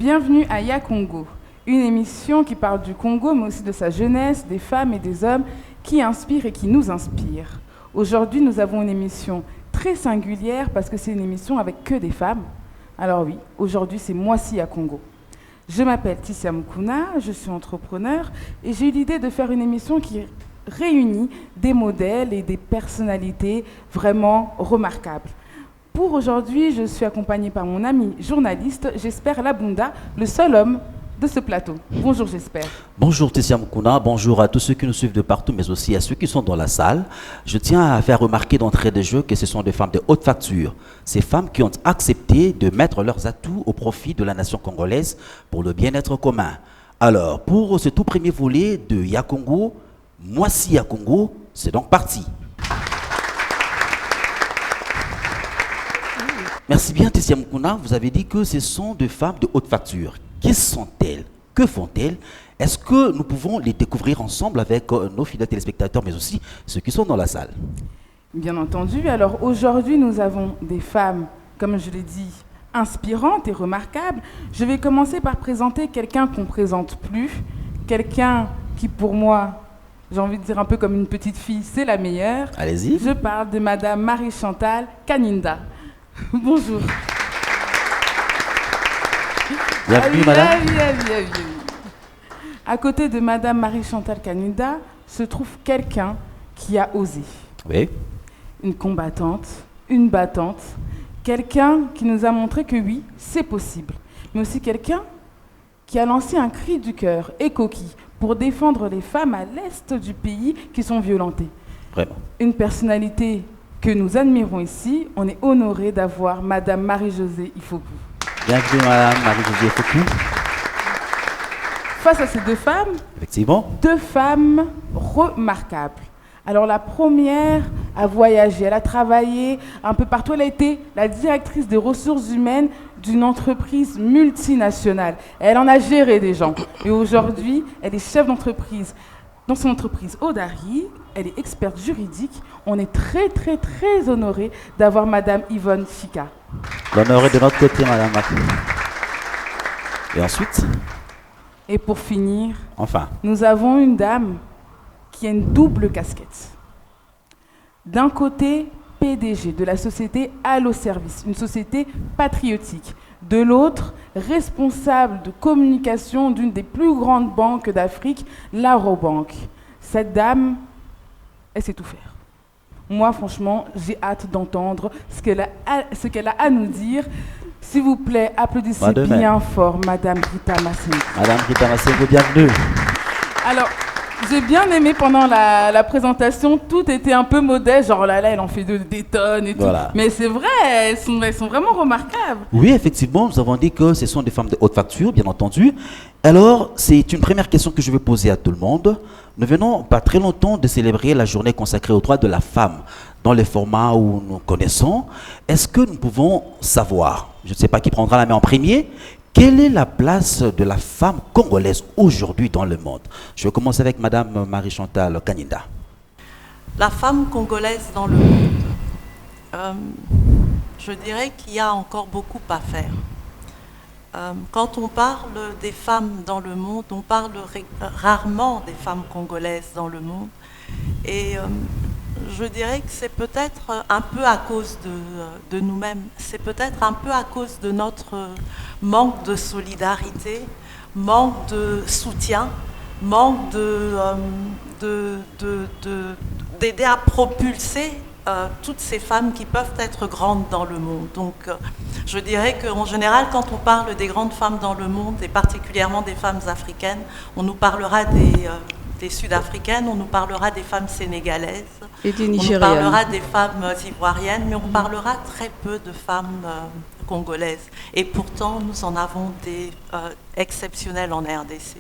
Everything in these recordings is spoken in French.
Bienvenue à Ya Congo, une émission qui parle du Congo, mais aussi de sa jeunesse, des femmes et des hommes qui inspirent et qui nous inspirent. Aujourd'hui, nous avons une émission très singulière parce que c'est une émission avec que des femmes. Alors oui, aujourd'hui, c'est Moi-ci à Congo. Je m'appelle Tissia Mukuna, je suis entrepreneur et j'ai eu l'idée de faire une émission qui réunit des modèles et des personnalités vraiment remarquables. Pour aujourd'hui, je suis accompagnée par mon ami journaliste, Jesper Labunda, le seul homme de ce plateau. Bonjour Jesper. Bonjour Tessia Mukuna, bonjour à tous ceux qui nous suivent de partout, mais aussi à ceux qui sont dans la salle. Je tiens à faire remarquer d'entrée de jeu que ce sont des femmes de haute facture. Ces femmes qui ont accepté de mettre leurs atouts au profit de la nation congolaise pour le bien-être commun. Alors, pour ce tout premier volet de Ya Congo, Moi-ci à Congo, c'est donc parti. Merci bien Tessia Mukuna, vous avez dit que ce sont des femmes de haute facture. Qui sont-elles? Que font-elles? Est-ce que nous pouvons les découvrir ensemble avec nos fidèles téléspectateurs, mais aussi ceux qui sont dans la salle? Bien entendu, alors aujourd'hui nous avons des femmes, comme je l'ai dit, inspirantes et remarquables. Je vais commencer par présenter quelqu'un qu'on ne présente plus, quelqu'un qui pour moi, j'ai envie de dire un peu comme une petite fille, c'est la meilleure. Allez-y. Je parle de Madame Marie-Chantal Kaninda. Bonjour. Bienvenue, madame. Bienvenue. À côté de Madame Marie-Chantal Kaninda se trouve quelqu'un qui a osé. Oui. Une combattante, une battante, quelqu'un qui nous a montré que oui, c'est possible. Mais aussi quelqu'un qui a lancé un cri du cœur et coquille pour défendre les femmes à l'est du pays qui sont violentées. Vraiment. Une personnalité que nous admirons ici. On est honoré d'avoir Madame Marie-Josée Ifoku. Bienvenue, madame Marie-Josée Ifoku. Face à ces deux femmes, Effectivement. deux femmes remarquables. Alors la première a voyagé, elle a travaillé un peu partout. Elle a été la directrice des ressources humaines d'une entreprise multinationale. Elle en a géré des gens. Et aujourd'hui, elle est chef d'entreprise dans son entreprise Odari. Elle est experte juridique. On est très, très, très honoré d'avoir Madame Yvonne Chika. L'honneur est de notre côté, madame. Et ensuite? Et pour finir, Enfin. nous avons une dame qui a une double casquette. D'un côté, PDG de la société Allo Service, une société patriotique. De l'autre, responsable de communication d'une des plus grandes banques d'Afrique, l'Arobank. Cette dame, elle sait tout faire. Moi, franchement, j'ai hâte d'entendre ce qu'elle a à nous dire. S'il vous plaît, applaudissez bien fort Madame Rita Massengo. Madame Rita Massengo, bienvenue. Alors, j'ai bien aimé pendant la présentation, tout était un peu modeste, genre là, elle en fait des tonnes et voilà. tout. Mais c'est vrai, elles sont vraiment remarquables. Oui, effectivement, nous avons dit que ce sont des femmes de haute facture, bien entendu. Alors, c'est une première question que je vais poser à tout le monde. Nous venons pas très longtemps de célébrer la journée consacrée aux droits de la femme dans les formats où nous connaissons. Est-ce que nous pouvons savoir, je ne sais pas qui prendra la main en premier, quelle est la place de la femme congolaise aujourd'hui dans le monde? Je vais commencer avec Madame Marie-Chantal Kaninda. La femme congolaise dans le monde, je dirais qu'il y a encore beaucoup à faire. Quand on parle des femmes dans le monde, on parle rarement des femmes congolaises dans le monde. Et je dirais que c'est peut-être un peu à cause de nous-mêmes, c'est peut-être un peu à cause de notre manque de solidarité, manque de soutien, manque d'aider à propulser toutes ces femmes qui peuvent être grandes dans le monde. Donc je dirais qu'en général, quand on parle des grandes femmes dans le monde, et particulièrement des femmes africaines, on nous parlera des Sud-Africaines, on nous parlera des femmes sénégalaises, et des on nous Nigériennes. parlera des femmes ivoiriennes, mais on parlera très peu de femmes congolaises. Et pourtant, nous en avons des exceptionnelles en RDC.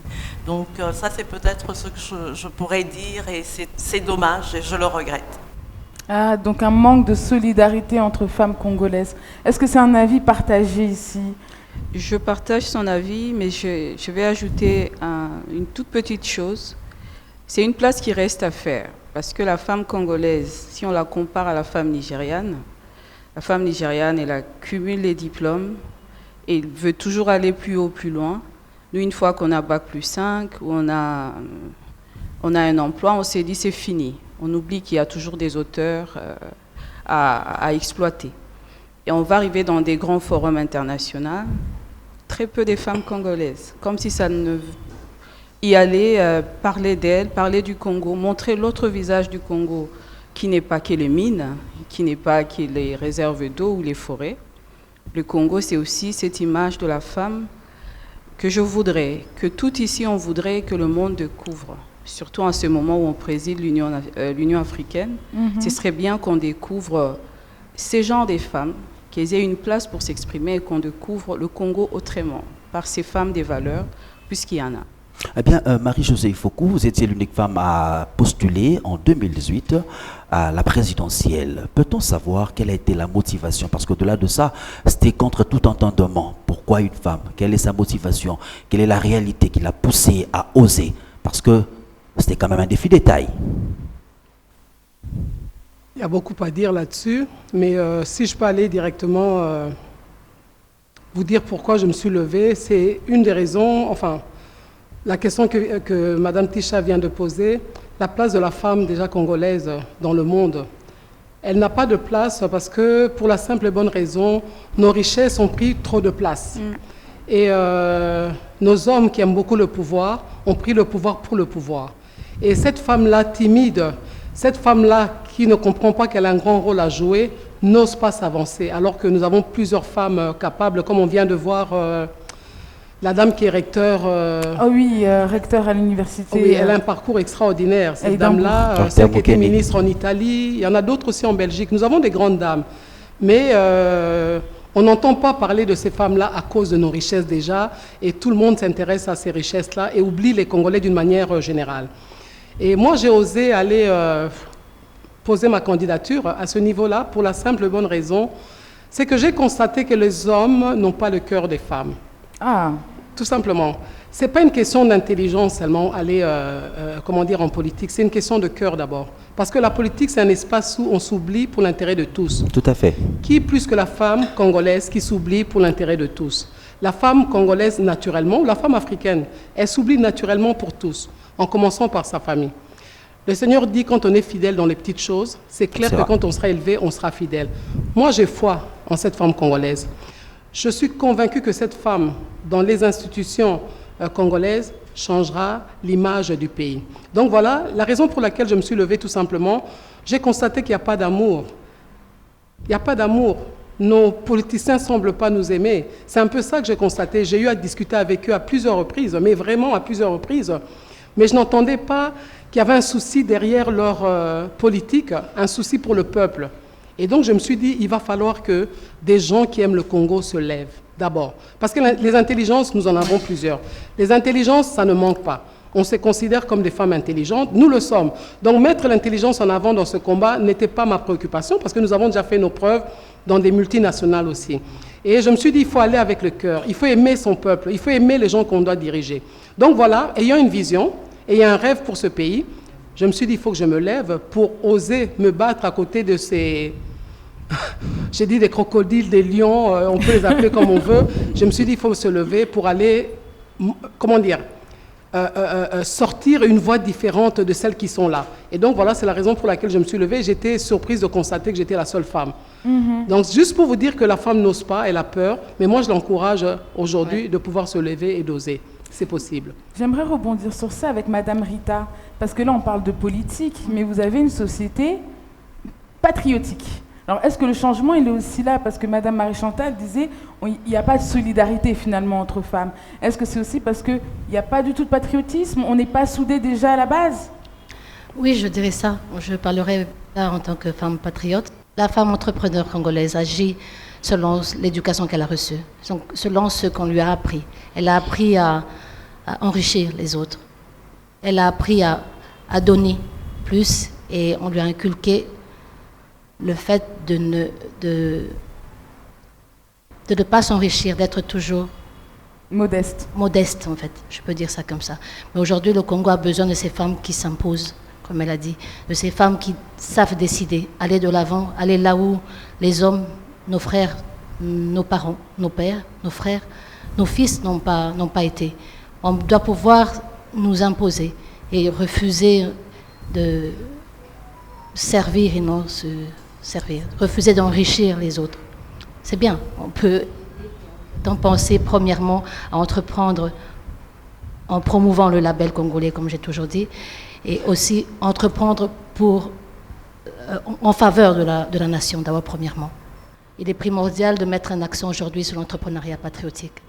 Donc ça, c'est peut-être ce que je pourrais dire, et c'est dommage, et je le regrette. Ah, donc un manque de solidarité entre femmes congolaises. Est-ce que c'est un avis partagé ici? Je partage son avis, mais je vais ajouter une toute petite chose. C'est une place qui reste à faire, parce que la femme congolaise, si on la compare à la femme nigériane, elle a cumule les diplômes, et il veut toujours aller plus haut, plus loin. Nous, une fois qu'on a Bac plus 5, ou on a un emploi, on s'est dit c'est fini. On oublie qu'il y a toujours des auteurs à exploiter. Et on va arriver dans des grands forums internationaux, très peu des femmes congolaises, comme si ça ne... Y aller, parler d'elles, parler du Congo, montrer l'autre visage du Congo, qui n'est pas que les mines, qui n'est pas que les réserves d'eau ou les forêts. Le Congo, c'est aussi cette image de la femme que je voudrais, que tout ici on voudrait que le monde découvre. Surtout en ce moment où on préside l'Union africaine, ce serait bien qu'on découvre ces genres de femmes, qu'elles aient une place pour s'exprimer et qu'on découvre le Congo autrement, par ces femmes des valeurs, puisqu'il y en a. Eh bien, Marie-Josée Foucault, vous étiez l'unique femme à postuler en 2018 à la présidentielle. Peut-on savoir quelle a été la motivation? Parce qu'au-delà de ça, c'était contre tout entendement. Pourquoi une femme? Quelle est sa motivation? Quelle est la réalité qui l'a poussée à oser? Parce que c'était quand même un défi de taille. Il y a beaucoup à dire là-dessus, mais si je peux aller directement vous dire pourquoi je me suis levée, c'est une des raisons, enfin, la question que Mme Ticha vient de poser, la place de la femme déjà congolaise dans le monde. Elle n'a pas de place parce que, pour la simple et bonne raison, nos richesses ont pris trop de place. Et nos hommes qui aiment beaucoup le pouvoir ont pris le pouvoir pour le pouvoir. Et cette femme-là timide, cette femme-là qui ne comprend pas qu'elle a un grand rôle à jouer, n'ose pas s'avancer, alors que nous avons plusieurs femmes capables, comme on vient de voir la dame qui est recteur. Recteur à l'université. Oui, elle a un parcours extraordinaire, cette dame-là, celle qui était ministre en Italie. Il y en a d'autres aussi en Belgique. Nous avons des grandes dames. Mais on n'entend pas parler de ces femmes-là à cause de nos richesses déjà. Et tout le monde s'intéresse à ces richesses-là et oublie les Congolais d'une manière générale. Et moi, j'ai osé aller poser ma candidature à ce niveau-là pour la simple et bonne raison, c'est que j'ai constaté que les hommes n'ont pas le cœur des femmes. Ah. Tout simplement. Ce n'est pas une question d'intelligence seulement, aller en politique. C'est une question de cœur d'abord. Parce que la politique, c'est un espace où on s'oublie pour l'intérêt de tous. Tout à fait. Qui plus que la femme congolaise qui s'oublie pour l'intérêt de tous? La femme congolaise, naturellement, ou la femme africaine, elle s'oublie naturellement pour tous, en commençant par sa famille. Le Seigneur dit, quand on est fidèle dans les petites choses, c'est clair que quand on sera élevé, on sera fidèle. Moi, j'ai foi en cette femme congolaise. Je suis convaincue que cette femme, dans les institutions congolaises, changera l'image du pays. Donc voilà, la raison pour laquelle je me suis levée, tout simplement, j'ai constaté qu'il n'y a pas d'amour. Il n'y a pas d'amour. Nos politiciens ne semblent pas nous aimer. C'est un peu ça que j'ai constaté. J'ai eu à discuter avec eux à plusieurs reprises, mais vraiment à plusieurs reprises. Mais je n'entendais pas qu'il y avait un souci derrière leur politique, un souci pour le peuple. Et donc, je me suis dit, il va falloir que des gens qui aiment le Congo se lèvent, d'abord. Parce que les intelligences, nous en avons plusieurs. Les intelligences, ça ne manque pas. On se considère comme des femmes intelligentes. Nous le sommes. Donc, mettre l'intelligence en avant dans ce combat n'était pas ma préoccupation, parce que nous avons déjà fait nos preuves dans des multinationales aussi. Et je me suis dit, il faut aller avec le cœur. Il faut aimer son peuple. Il faut aimer les gens qu'on doit diriger. Donc, voilà, ayant une vision, ayant un rêve pour ce pays, je me suis dit, il faut que je me lève pour oser me battre à côté de ces... J'ai dit des crocodiles, des lions, on peut les appeler comme on veut. Je me suis dit, il faut se lever pour aller, sortir une voix différente de celles qui sont là. Et donc voilà, c'est la raison pour laquelle je me suis levée. J'étais surprise de constater que j'étais la seule femme. Donc juste pour vous dire que la femme n'ose pas, elle a peur, mais moi je l'encourage aujourd'hui de pouvoir se lever et d'oser. C'est possible. J'aimerais rebondir sur ça avec Madame Rita, parce que là on parle de politique, mais vous avez une société patriotique. Alors, est-ce que le changement, il est aussi là? Parce que Mme Marie-Chantal disait il n'y a pas de solidarité, finalement, entre femmes. Est-ce que c'est aussi parce qu'il n'y a pas du tout de patriotisme? On n'est pas soudés déjà à la base? Oui, je dirais ça. Je parlerai là en tant que femme patriote. La femme entrepreneur congolaise agit selon l'éducation qu'elle a reçue, selon ce qu'on lui a appris. Elle a appris à enrichir les autres. Elle a appris à donner plus et on lui a inculqué le fait de ne pas s'enrichir, d'être toujours modeste. Modeste, en fait, je peux dire ça comme ça. Mais aujourd'hui, le Congo a besoin de ces femmes qui s'imposent, comme elle a dit, de ces femmes qui savent décider, aller de l'avant, aller là où les hommes, nos frères, nos parents, nos pères, nos frères, nos fils n'ont pas été. On doit pouvoir nous imposer et refuser de servir et non se servir, refuser d'enrichir les autres. C'est bien, on peut donc penser premièrement à entreprendre en promouvant le label congolais, comme j'ai toujours dit, et aussi entreprendre en faveur de la nation, d'abord premièrement. Il est primordial de mettre un accent aujourd'hui sur l'entrepreneuriat patriotique.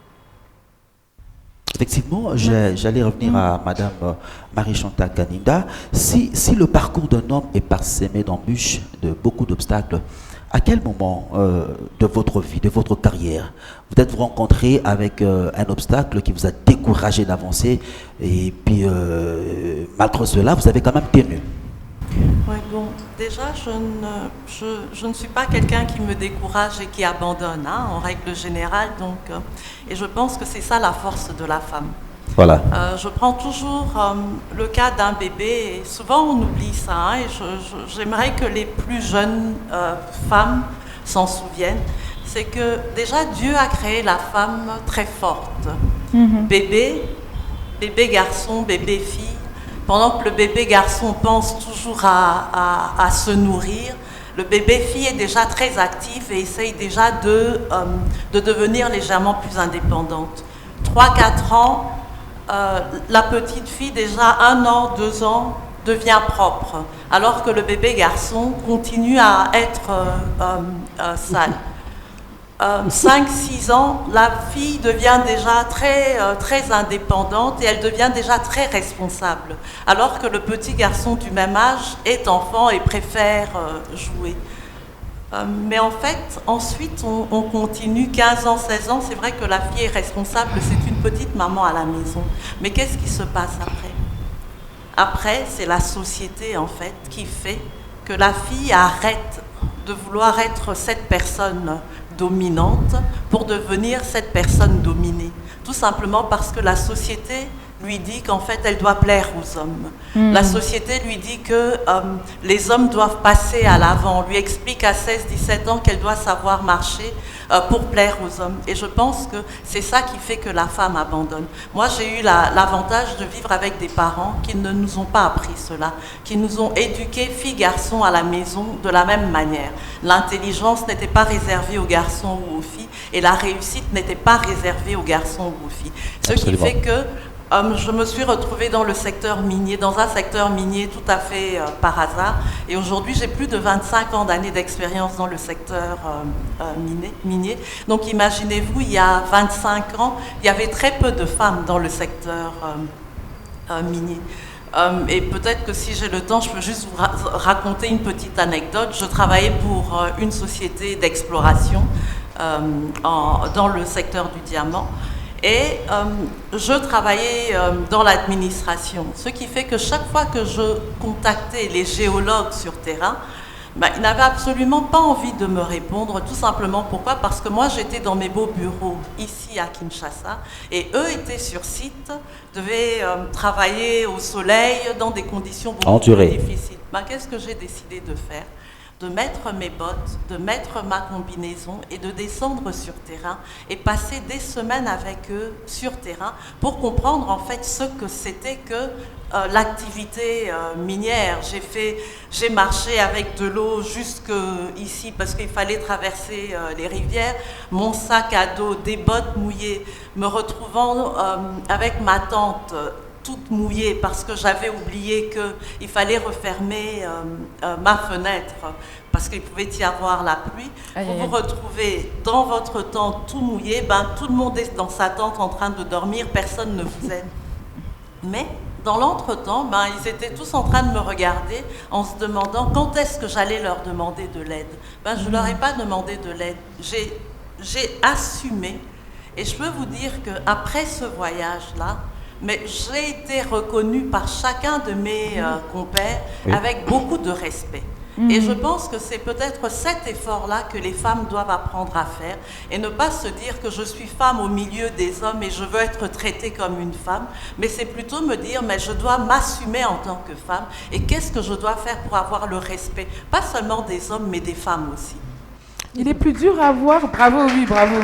Effectivement, j'allais revenir à Madame Marie-Chantal Kaninda. Si le parcours d'un homme est parsemé d'embûches, de beaucoup d'obstacles, à quel moment de votre vie, de votre carrière, vous êtes-vous rencontré avec un obstacle qui vous a découragé d'avancer et puis malgré cela, vous avez quand même tenu? Oui, bon, déjà, je ne suis pas quelqu'un qui me décourage et qui abandonne, hein, en règle générale. Donc, et je pense que c'est ça la force de la femme. Voilà. Je prends toujours le cas d'un bébé, et souvent on oublie ça, hein, et j'aimerais que les plus jeunes femmes s'en souviennent. C'est que déjà Dieu a créé la femme très forte. Bébé garçon, bébé fille. Pendant que le bébé garçon pense toujours à se nourrir, le bébé fille est déjà très actif et essaye déjà de devenir légèrement plus indépendante. 3-4 ans, la petite fille, déjà 1 an, 2 ans, devient propre, alors que le bébé garçon continue à être sale. 5-6 ans, la fille devient déjà très indépendante et elle devient déjà très responsable, alors que le petit garçon du même âge est enfant et préfère jouer. Mais en fait, ensuite, on continue, 15 ans, 16 ans, c'est vrai que la fille est responsable, c'est une petite maman à la maison. Mais qu'est-ce qui se passe après? Après, c'est la société, en fait, qui fait que la fille arrête de vouloir être cette personne dominante pour devenir cette personne dominée. Tout simplement parce que la société lui dit qu'en fait, elle doit plaire aux hommes. La société lui dit que les hommes doivent passer à l'avant. On lui explique à 16-17 ans qu'elle doit savoir marcher pour plaire aux hommes. Et je pense que c'est ça qui fait que la femme abandonne. Moi, j'ai eu l'avantage de vivre avec des parents qui ne nous ont pas appris cela, qui nous ont éduqués, filles, garçons, à la maison, de la même manière. L'intelligence n'était pas réservée aux garçons ou aux filles, et la réussite n'était pas réservée aux garçons ou aux filles. Ce qui fait que je me suis retrouvée dans le secteur minier, dans un secteur minier tout à fait par hasard. Et aujourd'hui, j'ai plus de 25 ans d'années d'expérience dans le secteur minier. Donc imaginez-vous, il y a 25 ans, il y avait très peu de femmes dans le secteur minier. Et peut-être que si j'ai le temps, je peux juste vous raconter une petite anecdote. Je travaillais pour une société d'exploration dans le secteur du diamant. Et je travaillais dans l'administration, ce qui fait que chaque fois que je contactais les géologues sur terrain, ils n'avaient absolument pas envie de me répondre, tout simplement. Pourquoi? Parce que moi, j'étais dans mes beaux bureaux ici à Kinshasa, et eux étaient sur site, devaient travailler au soleil dans des conditions beaucoup plus difficiles. Qu'est-ce que j'ai décidé de faire? De mettre mes bottes, de mettre ma combinaison et de descendre sur terrain et passer des semaines avec eux sur terrain pour comprendre en fait ce que c'était que l'activité minière. J'ai marché avec de l'eau jusque ici parce qu'il fallait traverser les rivières, mon sac à dos, des bottes mouillées, me retrouvant avec ma tante toute mouillée parce que j'avais oublié qu'il fallait refermer ma fenêtre parce qu'il pouvait y avoir la pluie. Vous vous retrouvez dans votre tente tout mouillé, tout le monde est dans sa tente en train de dormir, personne ne vous aide. Mais dans l'entretemps, ils étaient tous en train de me regarder en se demandant quand est-ce que j'allais leur demander de l'aide. Je ne leur ai pas demandé de l'aide, j'ai assumé. Et je peux vous dire qu'après ce voyage-là, j'ai été reconnue par chacun de mes compères avec beaucoup de respect. Et je pense que c'est peut-être cet effort-là que les femmes doivent apprendre à faire et ne pas se dire que je suis femme au milieu des hommes et je veux être traitée comme une femme, mais c'est plutôt me dire je dois m'assumer en tant que femme et qu'est-ce que je dois faire pour avoir le respect, pas seulement des hommes mais des femmes aussi. Il est plus dur à avoir, bravo, oui, bravo.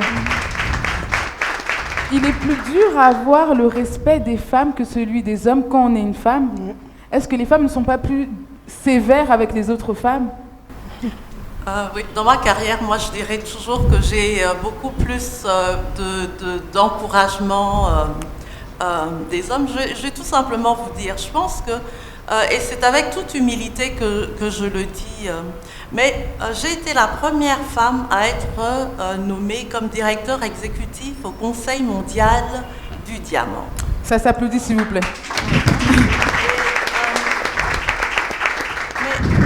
Il est plus dur à avoir le respect des femmes que celui des hommes quand on est une femme. Est-ce que les femmes ne sont pas plus sévères avec les autres femmes? Oui, dans ma carrière, moi je dirais toujours que j'ai beaucoup plus d'encouragement des hommes. Je vais tout simplement vous dire, je pense que, et c'est avec toute humilité que je le dis, mais j'ai été la première femme à être nommée comme directeur exécutif au Conseil mondial du diamant. Ça s'applaudit s'il vous plaît.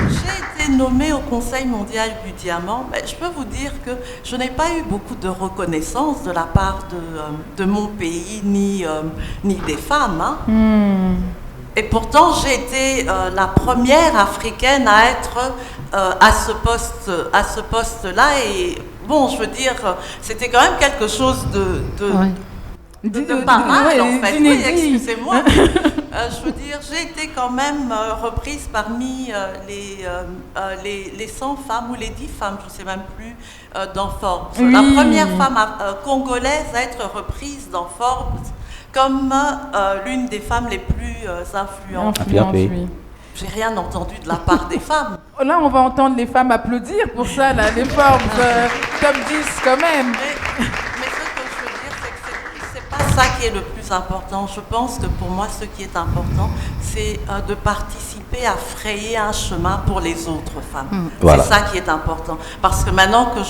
J'ai été nommée au Conseil mondial du diamant, mais je peux vous dire que je n'ai pas eu beaucoup de reconnaissance de la part de mon pays ni des femmes. Hein. Et pourtant, j'ai été la première africaine à être à ce poste-là. Et bon, je veux dire, c'était quand même quelque chose de pas mal, en fait. Oui, excusez-moi. Je veux dire, j'ai été quand même reprise parmi les 100 femmes ou les 10 femmes, je ne sais même plus, dans Forbes. Oui. La première femme congolaise à être reprise dans Forbes comme l'une des femmes les plus influentes. Oui. J'ai rien entendu de la part des femmes. Là, on va entendre les femmes applaudir pour ça, là, les Forbes, top 10 quand même. Mais ce que je veux dire, c'est que c'est pas ça qui est le plus important. Je pense que pour moi, ce qui est important, c'est de participer à frayer un chemin pour les autres femmes. Voilà. C'est ça qui est important. Parce que maintenant que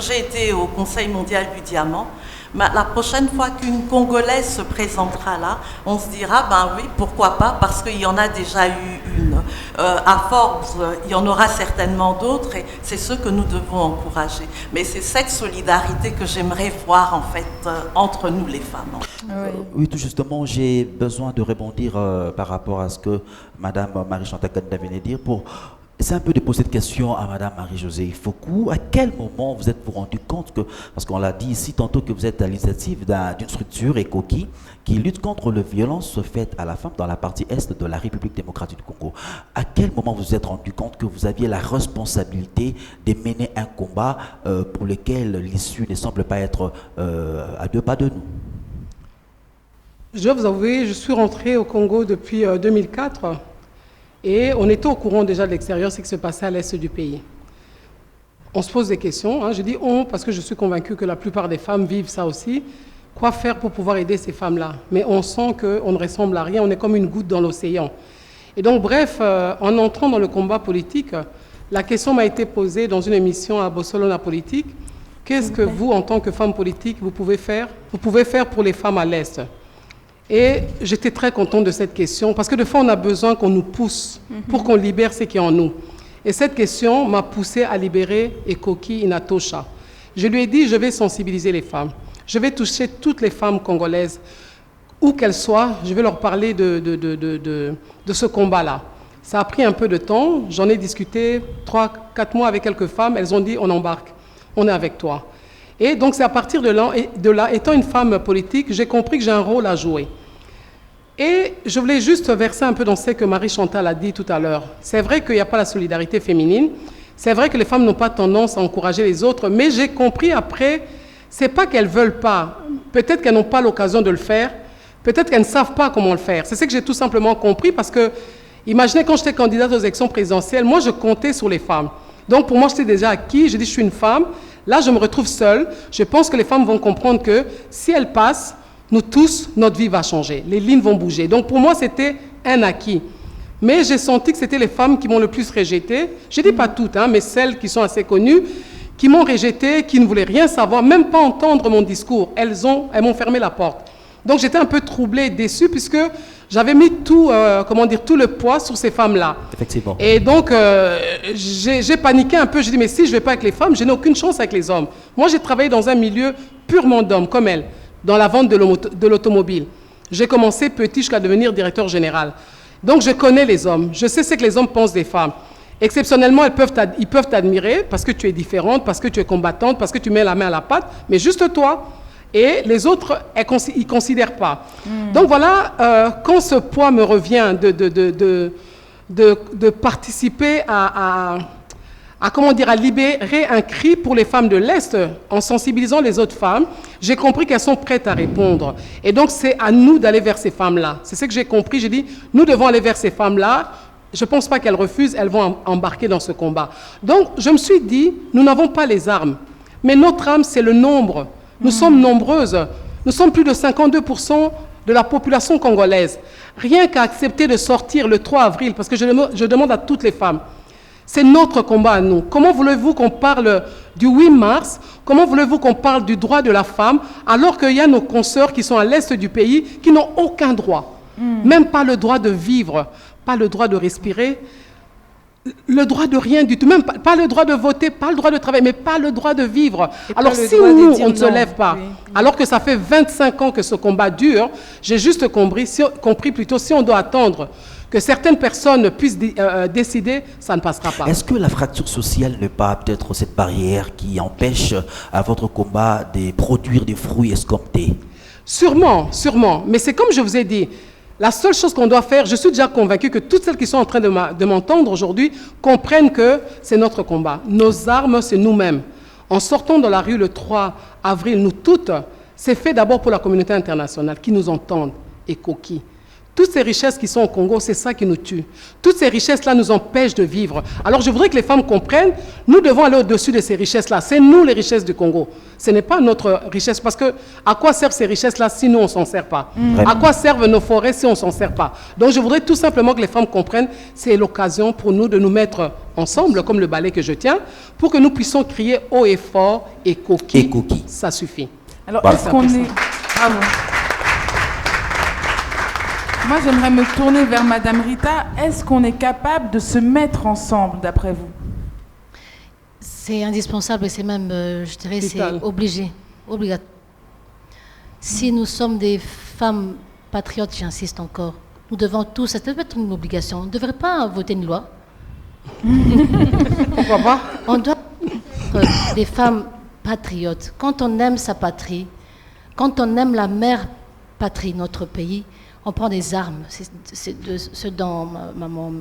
j'ai été au Conseil mondial du diamant, la prochaine fois qu'une Congolaise se présentera là, on se dira, ben oui, pourquoi pas, parce qu'il y en a déjà eu une. À Forbes, il y en aura certainement d'autres, et c'est ce que nous devons encourager. Mais c'est cette solidarité que j'aimerais voir, en fait, entre nous, les femmes. Oui, tout justement, j'ai besoin de rebondir par rapport à ce que Madame Marie-Chantal Kadida venait de dire pour... C'est un peu de poser cette question à Madame Marie-Josée Foucault. À quel moment vous êtes-vous rendu compte que, parce qu'on l'a dit ici tantôt, que vous êtes à l'initiative d'une structure, ECOKI, qui lutte contre les violences faites à la femme dans la partie est de la République démocratique du Congo. À quel moment vous vous êtes rendu compte que vous aviez la responsabilité de mener un combat pour lequel l'issue ne semble pas être à 2 pas de nous? Je dois vous avouer, je suis rentrée au Congo depuis 2004. Et on était au courant déjà de l'extérieur, ce qui se passait à l'est du pays. On se pose des questions. Je dis on, parce que je suis convaincue que la plupart des femmes vivent ça aussi. Quoi faire pour pouvoir aider ces femmes-là? Mais on sent qu'on ne ressemble à rien, on est comme une goutte dans l'océan. Et donc, bref, en entrant dans le combat politique, la question m'a été posée dans une émission à Bossolona Politique. Qu'est-ce que vous, en tant que femme politique, vous pouvez faire pour les femmes à l'est? Et j'étais très contente de cette question, parce que de fois, on a besoin qu'on nous pousse pour qu'on libère ce qui est en nous. Et cette question m'a poussée à libérer Ekoki Inatosha. Je lui ai dit, je vais sensibiliser les femmes. Je vais toucher toutes les femmes congolaises, où qu'elles soient, je vais leur parler de ce combat-là. Ça a pris un peu de temps, j'en ai discuté 3-4 mois avec quelques femmes, elles ont dit, on embarque, on est avec toi. Et donc c'est à partir de là, étant une femme politique, j'ai compris que j'ai un rôle à jouer. Et je voulais juste verser un peu dans ce que Marie-Chantal a dit tout à l'heure. C'est vrai qu'il n'y a pas la solidarité féminine, c'est vrai que les femmes n'ont pas tendance à encourager les autres, mais j'ai compris après, c'est pas qu'elles veulent pas, peut-être qu'elles n'ont pas l'occasion de le faire, peut-être qu'elles ne savent pas comment le faire. C'est ce que j'ai tout simplement compris, parce que, imaginez quand j'étais candidate aux élections présidentielles, moi je comptais sur les femmes. Donc pour moi, j'étais déjà acquis, j'ai dit je suis une femme, là je me retrouve seule, je pense que les femmes vont comprendre que si elles passent, nous tous, notre vie va changer, les lignes vont bouger. Donc pour moi, c'était un acquis. Mais j'ai senti que c'était les femmes qui m'ont le plus rejetée. Je ne dis pas toutes, mais celles qui sont assez connues, qui m'ont rejetée, qui ne voulaient rien savoir, même pas entendre mon discours. Elles m'ont fermé la porte. Donc j'étais un peu troublée, déçue, puisque j'avais mis tout le poids sur ces femmes-là. Effectivement. Et donc, j'ai paniqué un peu. J'ai dit, mais si je ne vais pas avec les femmes, je n'ai aucune chance avec les hommes. Moi, j'ai travaillé dans un milieu purement d'hommes, comme elles, dans la vente de l'automobile. J'ai commencé petit jusqu'à devenir directeur général. Donc, je connais les hommes. Je sais ce que les hommes pensent des femmes. Exceptionnellement, ils peuvent t'admirer parce que tu es différente, parce que tu es combattante, parce que tu mets la main à la pâte, mais juste toi. Et les autres, ils ne considèrent pas. Donc voilà, quand ce poids me revient de participer à à libérer un cri pour les femmes de l'Est. En sensibilisant les autres femmes, j'ai compris qu'elles sont prêtes à répondre. Et donc, c'est à nous d'aller vers ces femmes-là. C'est ce que j'ai compris. J'ai dit, nous devons aller vers ces femmes-là. Je ne pense pas qu'elles refusent, elles vont embarquer dans ce combat. Donc, je me suis dit, nous n'avons pas les armes. Mais notre arme, c'est le nombre. Nous sommes nombreuses. Nous sommes plus de 52% de la population congolaise. Rien qu'à accepter de sortir le 3 avril, parce que je demande à toutes les femmes, c'est notre combat à nous. Comment voulez-vous qu'on parle du 8 mars? Comment voulez-vous qu'on parle du droit de la femme alors qu'il y a nos consoeurs qui sont à l'est du pays qui n'ont aucun droit? Même pas le droit de vivre, pas le droit de respirer, le droit de rien du tout, même pas le droit de voter, pas le droit de travailler, mais pas le droit de vivre. Alors si nous, on ne se lève pas, alors que ça fait 25 ans que ce combat dure, j'ai juste compris, si on doit attendre que certaines personnes puissent décider, ça ne passera pas. Est-ce que la fracture sociale n'est pas peut-être cette barrière qui empêche à votre combat de produire des fruits escomptés? Sûrement. Mais c'est comme je vous ai dit, la seule chose qu'on doit faire, je suis déjà convaincue que toutes celles qui sont en train de m'entendre aujourd'hui comprennent que c'est notre combat. Nos armes, c'est nous-mêmes. En sortant dans la rue le 3 avril, nous toutes, c'est fait d'abord pour la communauté internationale qui nous entende et coquille. Toutes ces richesses qui sont au Congo, c'est ça qui nous tue. Toutes ces richesses-là nous empêchent de vivre. Alors je voudrais que les femmes comprennent, nous devons aller au-dessus de ces richesses-là. C'est nous les richesses du Congo. Ce n'est pas notre richesse. Parce que à quoi servent ces richesses-là si nous, on ne s'en sert pas? À quoi servent nos forêts si on ne s'en sert pas? Donc je voudrais tout simplement que les femmes comprennent, c'est l'occasion pour nous de nous mettre ensemble, comme le balai que je tiens, pour que nous puissions crier haut et fort et coquille. Ça suffit. Alors, est-ce qu'on est... Bravo. Moi, j'aimerais me tourner vers Madame Rita. Est-ce qu'on est capable de se mettre ensemble, d'après vous? C'est indispensable et c'est même, je dirais, c'est obligé, obligatoire. Si nous sommes des femmes patriotes, j'insiste encore, nous devons tous, ça doit être une obligation, on ne devrait pas voter une loi. Pourquoi pas? On doit être des femmes patriotes. Quand on aime sa patrie, quand on aime la mère patrie, notre pays, on prend des armes. C'est de ce dont maman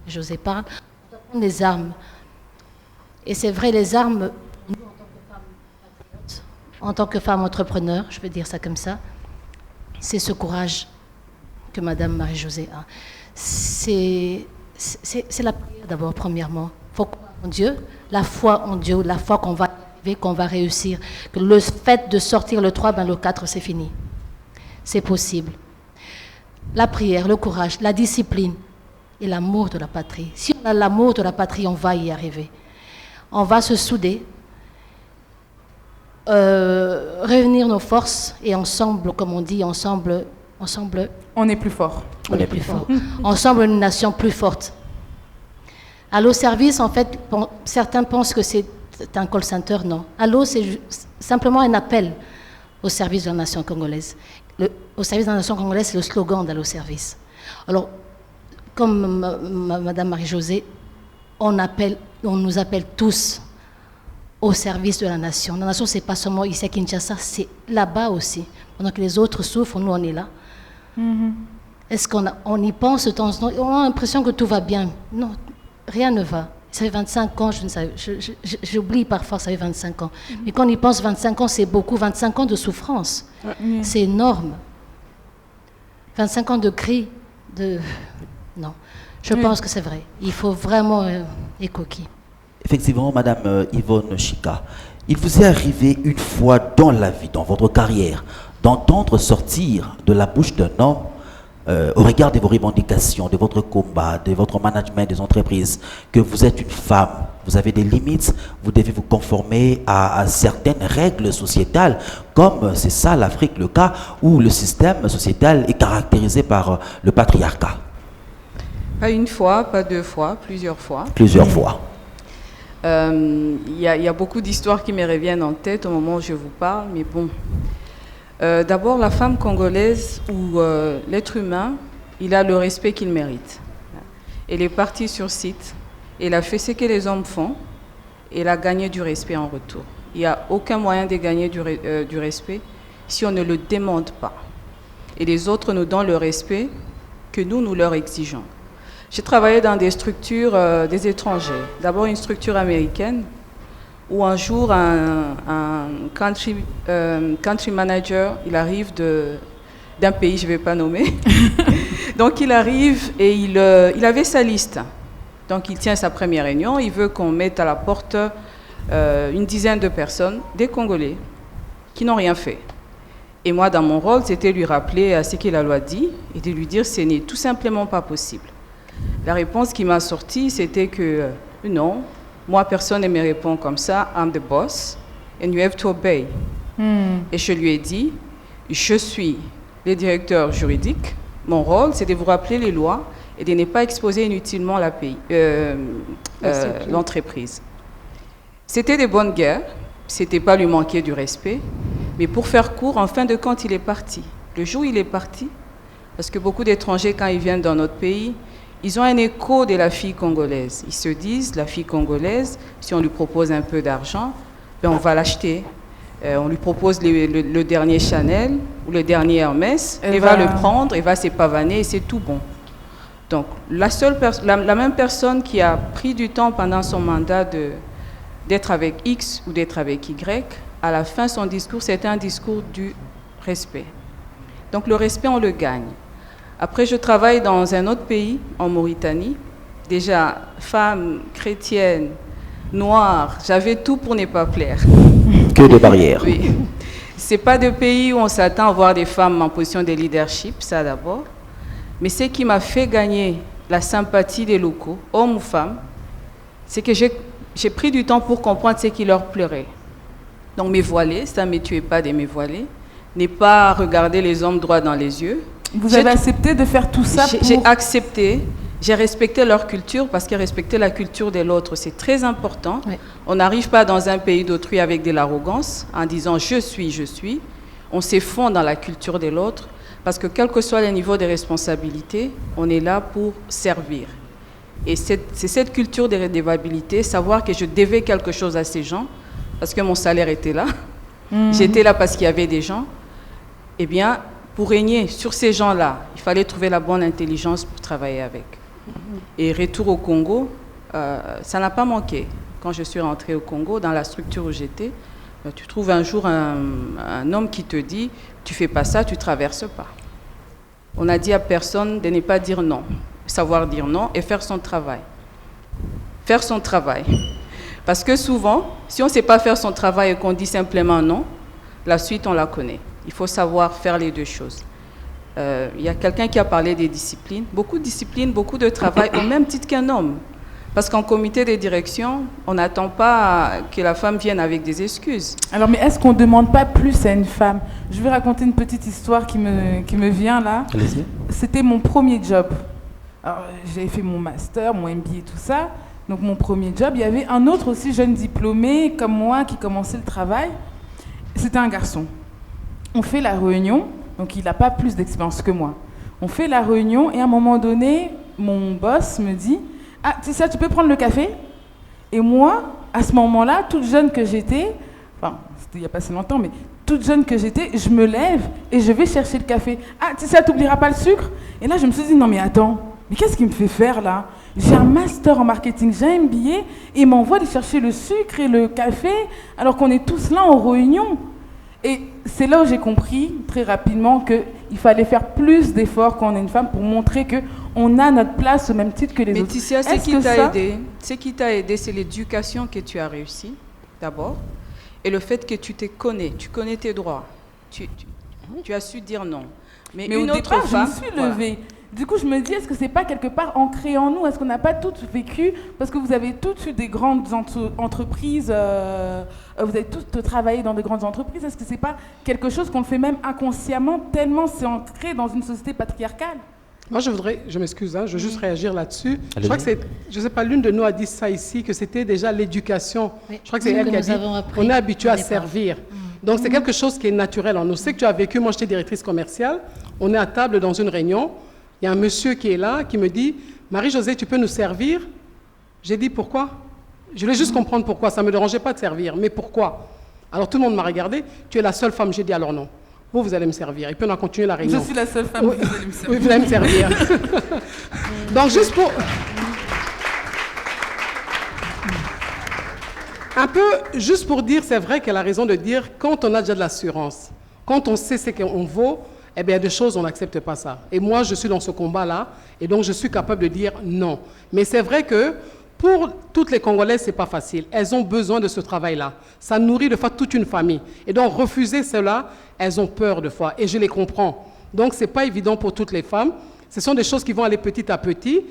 José parle. On doit prendre des armes. Et c'est vrai, les armes, nous, en tant que femmes patriotes, en tant que femmes entrepreneurs, je veux dire ça comme ça, c'est ce courage que Madame Marie-Josée a. C'est la prière d'abord, premièrement. Il faut croire en Dieu, la foi en Dieu, la foi qu'on va arriver, qu'on va réussir. Que le fait de sortir le 3, le 4, c'est fini. C'est possible. La prière, le courage, la discipline et l'amour de la patrie. Si on a l'amour de la patrie, on va y arriver. On va se souder, réunir nos forces et ensemble, comme on dit, ensemble, on est plus fort. On est plus fort. Ensemble, une nation plus forte. Allo Service, en fait, certains pensent que c'est un call center. Non. Allo, c'est simplement un appel au service de la nation congolaise. Au service de la nation congolaise, c'est le slogan d'Allo Service. Alors, comme Madame Marie-Josée, on nous appelle tous au service de la nation. La nation, c'est pas seulement ici à Kinshasa, c'est là-bas aussi. Pendant que les autres souffrent, nous, on est là. Est-ce qu'on y pense de temps en temps? On a l'impression que tout va bien. Non, rien ne va. Ça fait 25 ans, j'oublie parfois, ça fait 25 ans. Mais quand on y pense, 25 ans, c'est beaucoup. 25 ans de souffrance. C'est énorme. 25 ans de cris, Non. Je pense que c'est vrai. Il faut vraiment écoquer. Effectivement, Madame Yvonne Chika, il vous est arrivé une fois dans la vie, dans votre carrière, d'entendre sortir de la bouche d'un homme, au regard de vos revendications, de votre combat, de votre management des entreprises, que vous êtes une femme, vous avez des limites, vous devez vous conformer à certaines règles sociétales, comme c'est ça l'Afrique, le cas où le système sociétal est caractérisé par le patriarcat. Pas une fois, pas deux fois, plusieurs fois. Plusieurs fois. Il y a beaucoup d'histoires qui me reviennent en tête au moment où je vous parle, mais bon. D'abord, la femme congolaise ou l'être humain, il a le respect qu'il mérite. Elle est partie sur site, elle a fait ce que les hommes font, et elle a gagné du respect en retour. Il n'y a aucun moyen de gagner du respect si on ne le demande pas. Et les autres nous donnent le respect que nous leur exigeons. J'ai travaillé dans des structures des étrangers. D'abord une structure américaine où un jour un country manager, il arrive d'un pays, je ne vais pas nommer. Donc il arrive et il avait sa liste. Donc il tient sa première réunion, il veut qu'on mette à la porte une dizaine de personnes, des Congolais, qui n'ont rien fait. Et moi, dans mon rôle, c'était lui rappeler ce que la loi dit et de lui dire que ce n'est tout simplement pas possible. La réponse qui m'a sortie, c'était que non, moi, personne ne me répond comme ça, I'm the boss, and you have to obey. Et je lui ai dit, je suis le directeur juridique, mon rôle, c'est de vous rappeler les lois et de ne pas exposer inutilement l'entreprise. C'était des bonnes guerres, c'était pas lui manquer du respect, mais pour faire court, en fin de compte, il est parti. Le jour où il est parti, parce que beaucoup d'étrangers, quand ils viennent dans notre pays, ils ont un écho de la fille congolaise. Ils se disent, la fille congolaise, si on lui propose un peu d'argent, ben on va l'acheter. On lui propose le dernier Chanel ou le dernier Hermès, elle va le prendre, elle va s'épavaner et c'est tout bon. Donc, la même personne qui a pris du temps pendant son mandat d'être avec X ou d'être avec Y, à la fin, son discours, c'était un discours du respect. Donc, le respect, on le gagne. Après, je travaille dans un autre pays, en Mauritanie. Déjà, femme, chrétienne, noire, j'avais tout pour ne pas plaire. Que de barrières. Oui. Ce n'est pas de pays où on s'attend à voir des femmes en position de leadership, ça d'abord. Mais ce qui m'a fait gagner la sympathie des locaux, hommes ou femmes, c'est que j'ai pris du temps pour comprendre ce qui leur pleurait. Donc me voiler, ça ne me tuait pas de me voiler, ne pas regarder les hommes droit dans les yeux. Vous avez accepté de faire tout ça pour... J'ai accepté, j'ai respecté leur culture parce que respecter la culture de l'autre, c'est très important. Oui. On n'arrive pas dans un pays d'autrui avec de l'arrogance en disant « je suis ». On s'effondre dans la culture de l'autre parce que quel que soit le niveau de responsabilité, on est là pour servir. Et c'est cette culture de redevabilité, savoir que je devais quelque chose à ces gens, parce que mon salaire était là, j'étais là parce qu'il y avait des gens, eh bien, pour régner sur ces gens-là, il fallait trouver la bonne intelligence pour travailler avec. Et retour au Congo, ça n'a pas manqué. Quand je suis rentrée au Congo, dans la structure où j'étais, tu trouves un jour un homme qui te dit « tu fais pas ça, tu traverses pas ». On a dit à personne de ne pas dire non, savoir dire non et faire son travail. Faire son travail. Parce que souvent, si on ne sait pas faire son travail et qu'on dit simplement non, la suite, on la connaît. Il faut savoir faire les deux choses. Il y a quelqu'un qui a parlé des disciplines. Beaucoup de disciplines, beaucoup de travail, au même titre qu'un homme. Parce qu'en comité de direction, on n'attend pas que la femme vienne avec des excuses. Alors, mais est-ce qu'on ne demande pas plus à une femme? Je vais raconter une petite histoire qui me vient là. Allez-y. C'était mon premier job. Alors, j'avais fait mon master, mon MBA, tout ça. Donc, mon premier job, il y avait un autre aussi jeune diplômé, comme moi, qui commençait le travail. C'était un garçon. On fait la réunion, donc il n'a pas plus d'expérience que moi. On fait la réunion et à un moment donné, mon boss me dit « Ah, tu sais ça, tu peux prendre le café ?» Et moi, à ce moment-là, toute jeune que j'étais, enfin, c'était il n'y a pas si longtemps, mais toute jeune que j'étais, je me lève et je vais chercher le café. « Ah, tu sais ça, tu n'oublieras pas le sucre ?» Et là, je me suis dit « Non mais attends, mais qu'est-ce qu'il me fait faire là? J'ai un master en marketing, j'ai un MBA et il m'envoie aller chercher le sucre et le café alors qu'on est tous là en réunion. » Et c'est là où j'ai compris très rapidement qu'il fallait faire plus d'efforts quand on est une femme pour montrer qu'on a notre place au même titre que les autres. Mais tu sais, ce qui t'a aidé, c'est l'éducation que tu as réussi, d'abord, et le fait que tu connais tes droits. Tu as su dire non. Mais une au autre départ, femme, je me suis levée. Voilà. Du coup, je me dis, est-ce que c'est pas quelque part ancré en nous? Est-ce qu'on n'a pas toutes vécu? Parce que vous avez toutes eu des grandes entreprises, vous avez toutes travaillé dans de grandes entreprises. Est-ce que c'est pas quelque chose qu'on fait même inconsciemment, tellement c'est ancré dans une société patriarcale? Moi, je m'excuse, je veux juste réagir là-dessus. Je crois que je ne sais pas, l'une de nous a dit ça ici, que c'était déjà l'éducation. Oui. Je crois que c'est elle qui a dit, on est habitué à servir. Donc, c'est quelque chose qui est naturel en nous. C'est que tu as vécu, moi, j'étais directrice commerciale, on est à table dans une réunion, il y a un monsieur qui est là, qui me dit, Marie-Josée, tu peux nous servir? J'ai dit, pourquoi? Je voulais juste comprendre pourquoi, ça ne me dérangeait pas de servir, mais pourquoi? Alors, tout le monde m'a regardé, tu es la seule femme, j'ai dit, alors non. vous allez me servir. Et puis on a continué la réunion. Je suis la seule femme Oui. que vous allez me servir. Oui, vous allez me servir. Donc, juste pour... Un peu, juste pour dire, c'est vrai qu'elle a raison de dire, quand on a déjà de l'assurance, quand on sait ce qu'on vaut, eh bien, il y a des choses, on n'accepte pas ça. Et moi, je suis dans ce combat-là, et donc je suis capable de dire non. Mais c'est vrai que pour toutes les Congolaises, ce n'est pas facile. Elles ont besoin de ce travail-là. Ça nourrit de fois toute une famille. Et donc, refuser cela, elles ont peur de fois, et je les comprends. Donc, ce n'est pas évident pour toutes les femmes. Ce sont des choses qui vont aller petit à petit.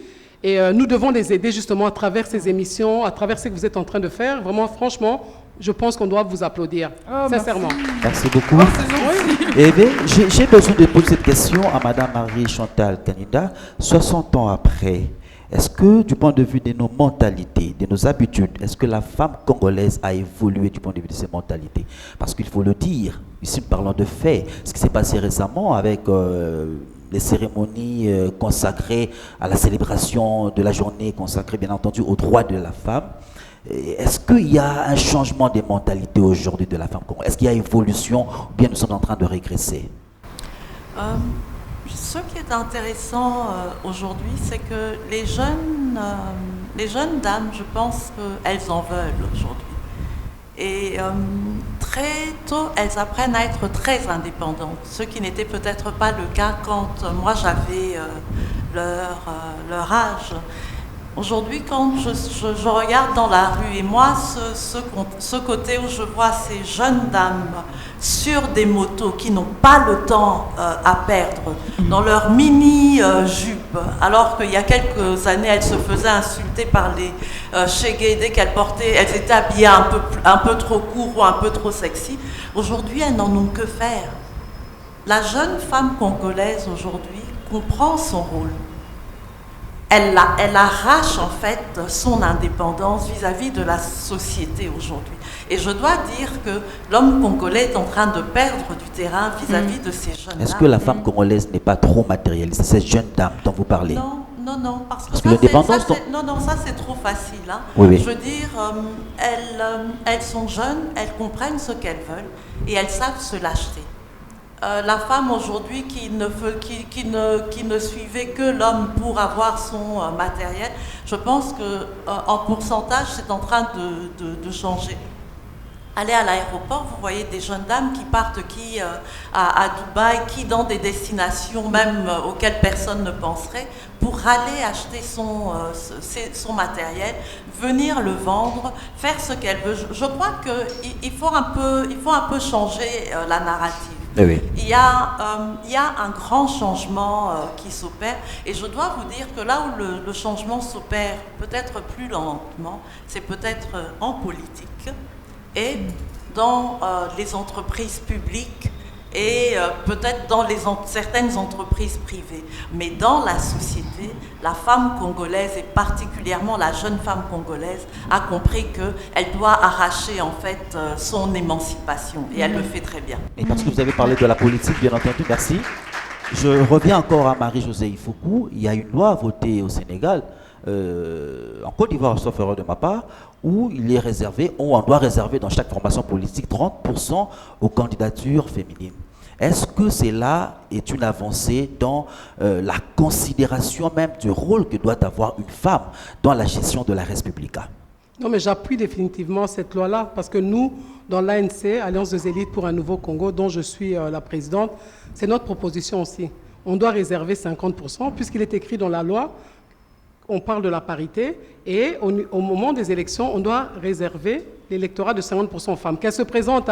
Et nous devons les aider justement à travers ces émissions, à travers ce que vous êtes en train de faire. Vraiment, franchement, je pense qu'on doit vous applaudir, sincèrement. Merci beaucoup. C'est gentil. Eh bien, j'ai besoin de poser cette question à Madame Marie-Chantal Kanida. 60 ans après, est-ce que du point de vue de nos mentalités, de nos habitudes, est-ce que la femme congolaise a évolué du point de vue de ses mentalités? Parce qu'il faut le dire, ici nous parlons de faits. Ce qui s'est passé récemment avec les cérémonies consacrées à la célébration de la journée consacrée bien entendu aux droits de la femme. Est-ce qu'il y a un changement des mentalités aujourd'hui de la femme congolaise? Est-ce qu'il y a évolution ou bien nous sommes en train de régresser? Ce qui est intéressant aujourd'hui, c'est que les jeunes dames, je pense qu'elles en veulent aujourd'hui. Et très tôt, elles apprennent à être très indépendantes, ce qui n'était peut-être pas le cas quand moi j'avais leur âge. Aujourd'hui, quand je regarde dans la rue, et moi, ce côté où je vois ces jeunes dames sur des motos qui n'ont pas le temps à perdre, dans leur mini-jupe, alors qu'il y a quelques années, elles se faisaient insulter par les Chegué dès qu'elles étaient habillées un peu trop court ou un peu trop sexy. Aujourd'hui, elles n'en ont que faire. La jeune femme congolaise aujourd'hui comprend son rôle. Elle arrache en fait son indépendance vis-à-vis de la société aujourd'hui. Et je dois dire que l'homme congolais est en train de perdre du terrain vis-à-vis de ces jeunes. Est-ce que la femme congolaise n'est pas trop matérialiste, cette jeune dame dont vous parlez? Non, parce que l'indépendance... ça c'est trop facile. Hein. Oui. Je veux dire, elles sont jeunes, elles comprennent ce qu'elles veulent et elles savent se l'acheter. La femme aujourd'hui qui ne suivait que l'homme pour avoir son matériel, je pense qu'en pourcentage, c'est en train de changer. Allez à l'aéroport, vous voyez des jeunes dames qui partent à Dubaï, qui dans des destinations même auxquelles personne ne penserait, pour aller acheter son matériel, venir le vendre, faire ce qu'elle veut. Je crois qu'il faut un peu changer la narrative. Oui. Il y a un grand changement qui s'opère et je dois vous dire que là où le changement s'opère peut-être plus lentement, c'est peut-être en politique et dans les entreprises publiques et peut-être dans certaines entreprises privées. Mais dans la société, la femme congolaise et particulièrement la jeune femme congolaise a compris qu'elle doit arracher en fait son émancipation et elle le fait très bien. Et parce que vous avez parlé de la politique, bien entendu, merci. Je reviens encore à Marie-Josée Ifoukou. Il y a une loi votée au Sénégal, en Côte d'Ivoire, sauf erreur de ma part, où il est réservé, où on doit réserver dans chaque formation politique 30% aux candidatures féminines. Est-ce que cela est une avancée dans la considération même du rôle que doit avoir une femme dans la gestion de la Res Publica? Non, mais j'appuie définitivement cette loi-là parce que nous, dans l'ANC, Alliance des élites pour un nouveau Congo, dont je suis la présidente, c'est notre proposition aussi. On doit réserver 50% puisqu'il est écrit dans la loi, on parle de la parité et au moment des élections, on doit réserver l'électorat de 50% aux femmes. Qu'elles se présentent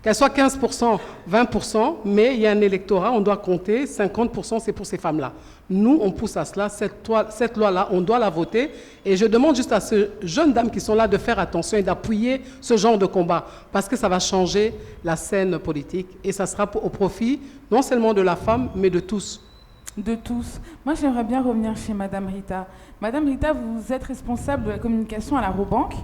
qu'elle soit 15%, 20%, mais il y a un électorat, on doit compter, 50% c'est pour ces femmes-là. Nous, on pousse à cela, cette loi-là, on doit la voter. Et je demande juste à ces jeunes dames qui sont là de faire attention et d'appuyer ce genre de combat, parce que ça va changer la scène politique et ça sera au profit non seulement de la femme, mais de tous. De tous. Moi, j'aimerais bien revenir chez Madame Rita. Madame Rita, vous êtes responsable de la communication à la Robank.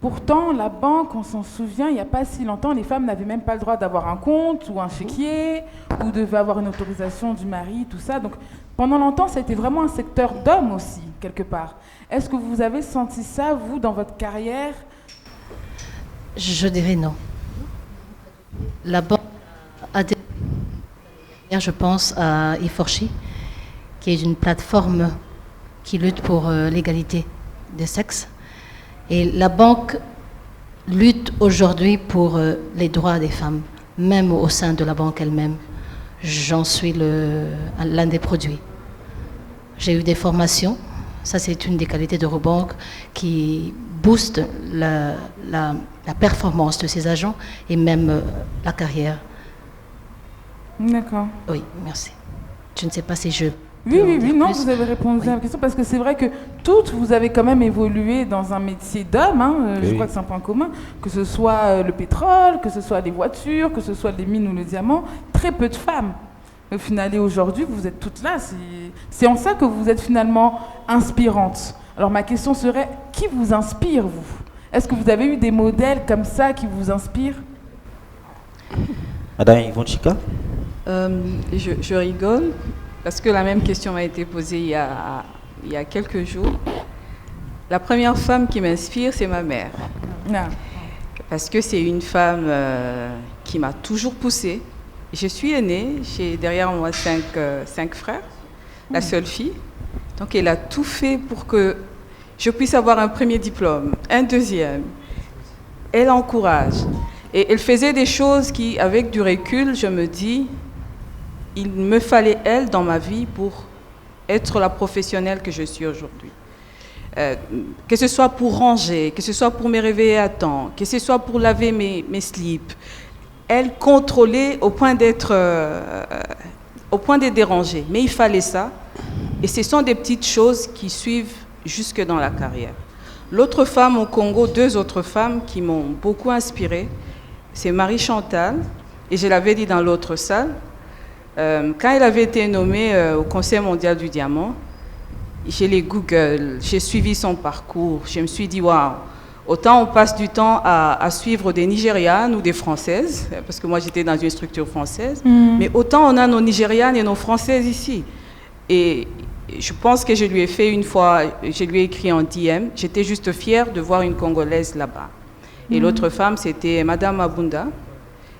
Pourtant, la banque, on s'en souvient, il n'y a pas si longtemps, les femmes n'avaient même pas le droit d'avoir un compte ou un chéquier, ou devaient avoir une autorisation du mari, tout ça. Donc, pendant longtemps, ça a été vraiment un secteur d'hommes aussi, quelque part. Est-ce que vous avez senti ça, vous, dans votre carrière? Je dirais non. La banque Je pense à Iforchi, qui est une plateforme qui lutte pour l'égalité des sexes. Et la banque lutte aujourd'hui pour les droits des femmes, même au sein de la banque elle-même. J'en suis l'un des produits. J'ai eu des formations. Ça, c'est une des qualités d'Eurobank qui booste la performance de ses agents et même la carrière. D'accord. Oui, merci. Je ne sais pas si je... Oui, non, vous avez répondu à la question, parce que c'est vrai que toutes, vous avez quand même évolué dans un métier d'homme, je crois que c'est un point commun, que ce soit le pétrole, que ce soit les voitures, que ce soit les mines ou le diamant, très peu de femmes. Au final, et aujourd'hui, vous êtes toutes là, c'est en ça que vous êtes finalement inspirantes. Alors ma question serait, qui vous inspire, vous? Est-ce que vous avez eu des modèles comme ça qui vous inspirent? Madame Ivonchika? Je rigole. Parce que la même question m'a été posée il y a quelques jours. La première femme qui m'inspire, c'est ma mère. Ah. Parce que c'est une femme qui m'a toujours poussée. Je suis aînée, j'ai derrière moi 5 frères, la seule fille. Donc elle a tout fait pour que je puisse avoir un premier diplôme, un deuxième. Elle encourage. Et elle faisait des choses qui, avec du recul, je me dis... Il me fallait elle dans ma vie pour être la professionnelle que je suis aujourd'hui. Que ce soit pour ranger, que ce soit pour me réveiller à temps, que ce soit pour laver mes slips. Elle contrôlait au point de déranger. Mais il fallait ça. Et ce sont des petites choses qui suivent jusque dans la carrière. L'autre femme au Congo, 2 autres femmes qui m'ont beaucoup inspirée, c'est Marie Chantal, et je l'avais dit dans l'autre salle. Quand elle avait été nommée au Conseil mondial du diamant, j'ai les Google, j'ai suivi son parcours, je me suis dit, waouh, autant on passe du temps à suivre des Nigérianes ou des Françaises, parce que moi j'étais dans une structure française, mais autant on a nos Nigérianes et nos Françaises ici. Et je pense que je lui ai fait une fois, je lui ai écrit en DM, j'étais juste fière de voir une Congolaise là-bas. Et l'autre femme, c'était Madame Abunda.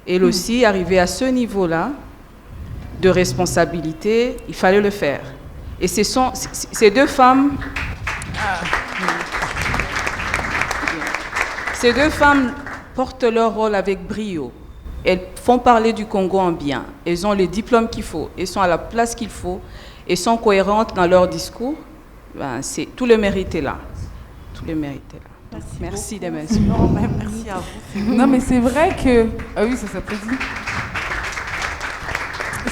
Elle aussi, arrivée à ce niveau-là, de responsabilité, il fallait le faire. Et ces 2 femmes... Ces 2 femmes portent leur rôle avec brio. Elles font parler du Congo en bien. Elles ont les diplômes qu'il faut. Elles sont à la place qu'il faut. Elles sont cohérentes dans leur discours. Tout le mérite est là. Tout le mérite est là. Merci de m'inspirer. Merci à vous. Non, mais c'est vrai que... Ah oui, ça s'applaudit.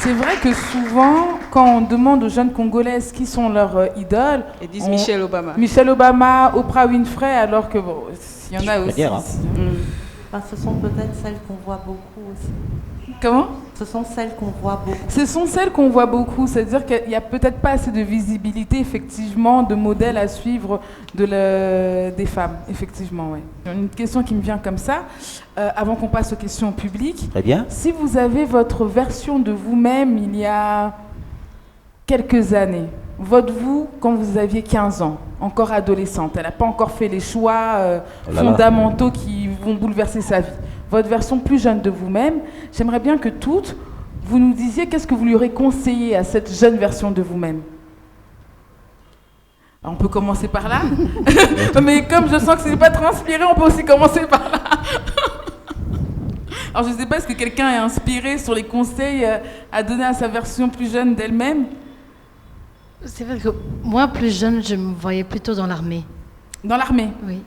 C'est vrai que souvent, quand on demande aux jeunes Congolaises qui sont leurs idoles... Ils disent Michelle Obama. Michelle Obama, Oprah Winfrey, alors que bon, il y en a aussi. Ce sont peut-être celles qu'on voit beaucoup aussi. Comment? Ce sont celles qu'on voit beaucoup. Ce sont celles qu'on voit beaucoup, c'est-à-dire qu'il n'y a peut-être pas assez de visibilité, effectivement, de modèles à suivre des femmes, effectivement, oui. Une question qui me vient comme ça, avant qu'on passe aux questions publiques. Très bien. Si vous avez votre version de vous-même il y a quelques années, votre vous quand vous aviez 15 ans, encore adolescente, elle n'a pas encore fait les choix fondamentaux qui vont bouleverser sa vie. Votre version plus jeune de vous-même, j'aimerais bien que toutes, vous nous disiez qu'est-ce que vous lui aurez conseillé à cette jeune version de vous-même. Alors, on peut commencer par là, mais comme je sens que ce n'est pas transpiré, on peut aussi commencer par là. Alors je ne sais pas, est-ce que quelqu'un est inspiré sur les conseils à donner à sa version plus jeune d'elle-même? C'est vrai que moi, plus jeune, je me voyais plutôt dans l'armée. Dans l'armée? Oui.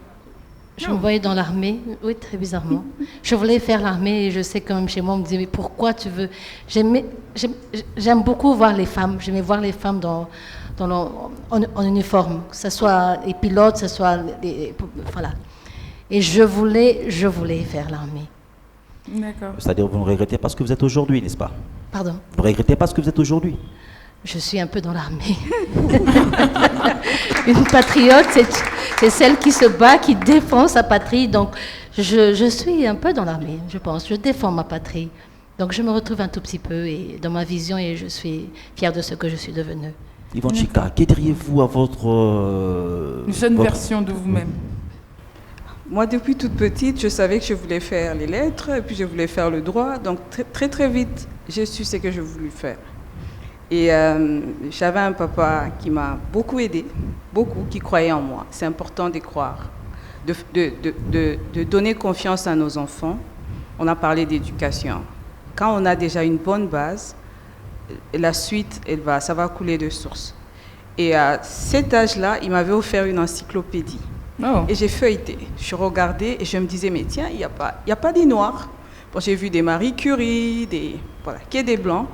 Je me voyais dans l'armée, oui, très bizarrement. Je voulais faire l'armée et je sais quand même chez moi, on me disait, mais pourquoi tu veux... J'aime beaucoup voir les femmes, j'aimais voir les femmes en uniforme, que ce soit les pilotes, que ce soit voilà. Et je voulais faire l'armée. D'accord. C'est-à-dire vous ne regrettez pas ce que vous êtes aujourd'hui, n'est-ce pas? Pardon? Vous ne regrettez pas ce que vous êtes aujourd'hui? Je suis un peu dans l'armée. Une patriote, c'est celle qui se bat, qui défend sa patrie. Donc, je suis un peu dans l'armée, je pense. Je défends ma patrie. Donc, je me retrouve un tout petit peu dans ma vision et je suis fière de ce que je suis devenue. Ivonchika, que diriez-vous à votre... Une jeune version de vous-même? Moi, depuis toute petite, je savais que je voulais faire les lettres et puis je voulais faire le droit. Donc, très vite, j'ai su ce que je voulais faire. Et j'avais un papa qui m'a beaucoup aidé, beaucoup, qui croyait en moi. C'est important de croire, de donner confiance à nos enfants. On a parlé d'éducation. Quand on a déjà une bonne base, la suite, ça va couler de source. Et à cet âge-là, il m'avait offert une encyclopédie. Oh. Et j'ai feuilleté. Je regardais et je me disais, mais tiens, il n'y a pas des noirs. Bon, j'ai vu des Marie Curie, des blancs.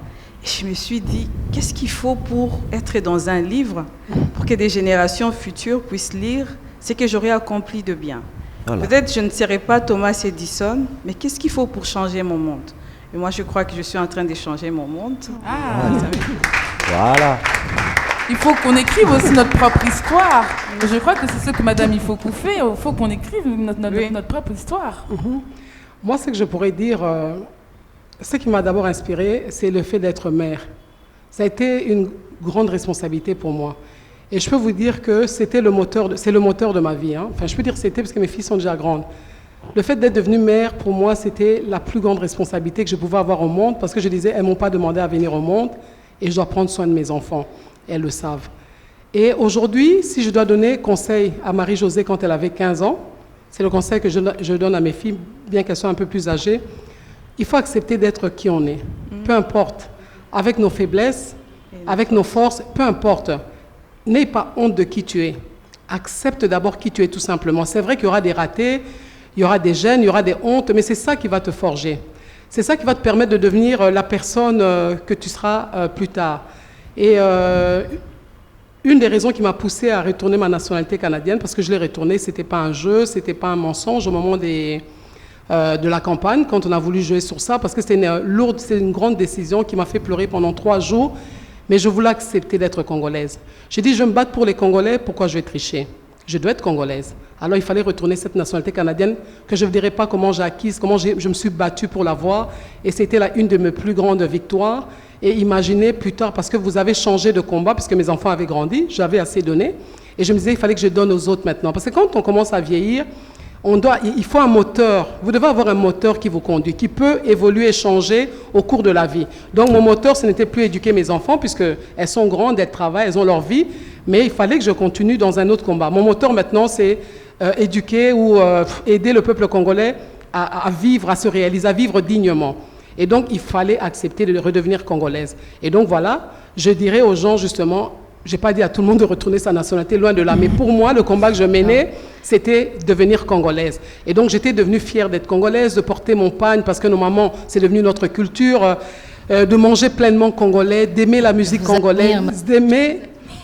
Et je me suis dit, qu'est-ce qu'il faut pour être dans un livre, pour que des générations futures puissent lire ce que j'aurais accompli de bien. Voilà. Peut-être je ne serai pas Thomas Edison, mais qu'est-ce qu'il faut pour changer mon monde? Et moi, je crois que je suis en train de changer mon monde. Ah, voilà. Il faut qu'on écrive aussi notre propre histoire. Je crois que c'est ce que Madame Ifokou fait. Il faut qu'on écrive notre propre histoire. Moi, ce que je pourrais dire, ce qui m'a d'abord inspirée, c'est le fait d'être mère. Ça a été une grande responsabilité pour moi. Et je peux vous dire que c'est le moteur de ma vie. Hein. Enfin, je peux dire c'était parce que mes filles sont déjà grandes. Le fait d'être devenue mère, pour moi, c'était la plus grande responsabilité que je pouvais avoir au monde, parce que je disais, elles ne m'ont pas demandé à venir au monde, et je dois prendre soin de mes enfants. Et elles le savent. Et aujourd'hui, si je dois donner conseil à Marie-Josée quand elle avait 15 ans, c'est le conseil que je donne à mes filles, bien qu'elles soient un peu plus âgées, il faut accepter d'être qui on est. Peu importe, avec nos faiblesses, avec nos forces, peu importe. N'aie pas honte de qui tu es. Accepte d'abord qui tu es tout simplement. C'est vrai qu'il y aura des ratés, il y aura des gênes, il y aura des hontes, mais c'est ça qui va te forger. C'est ça qui va te permettre de devenir la personne que tu seras plus tard. Et une des raisons qui m'a poussée à retourner ma nationalité canadienne, parce que je l'ai retournée, ce n'était pas un jeu, ce n'était pas un mensonge au moment de la campagne, quand on a voulu jouer sur ça, parce que c'était une grande décision qui m'a fait pleurer pendant 3 jours, mais je voulais accepter d'être congolaise. J'ai dit, je vais me battre pour les Congolais, pourquoi je vais tricher? Je dois être congolaise. Alors il fallait retourner cette nationalité canadienne que je ne dirais pas comment j'ai acquise, comment je me suis battue pour l'avoir. Et c'était une de mes plus grandes victoires. Et imaginez plus tard, parce que vous avez changé de combat, puisque mes enfants avaient grandi, j'avais assez donné. Et je me disais, il fallait que je donne aux autres maintenant. Parce que quand on commence à vieillir, il faut un moteur. Vous devez avoir un moteur qui vous conduit, qui peut évoluer et changer au cours de la vie. Donc mon moteur, ce n'était plus éduquer mes enfants, puisqu'elles sont grandes, elles travaillent, elles ont leur vie. Mais il fallait que je continue dans un autre combat. Mon moteur maintenant, c'est éduquer ou aider le peuple congolais à vivre, à se réaliser, à vivre dignement. Et donc, il fallait accepter de redevenir congolaise. Et donc, voilà, je dirais aux gens, justement, je n'ai pas dit à tout le monde de retourner sa nationalité, loin de là. Mais pour moi, le combat que je menais, c'était devenir congolaise. Et donc, j'étais devenue fière d'être congolaise, de porter mon pagne, parce que nos mamans, c'est devenu notre culture, de manger pleinement congolais, d'aimer la musique congolaise, d'aimer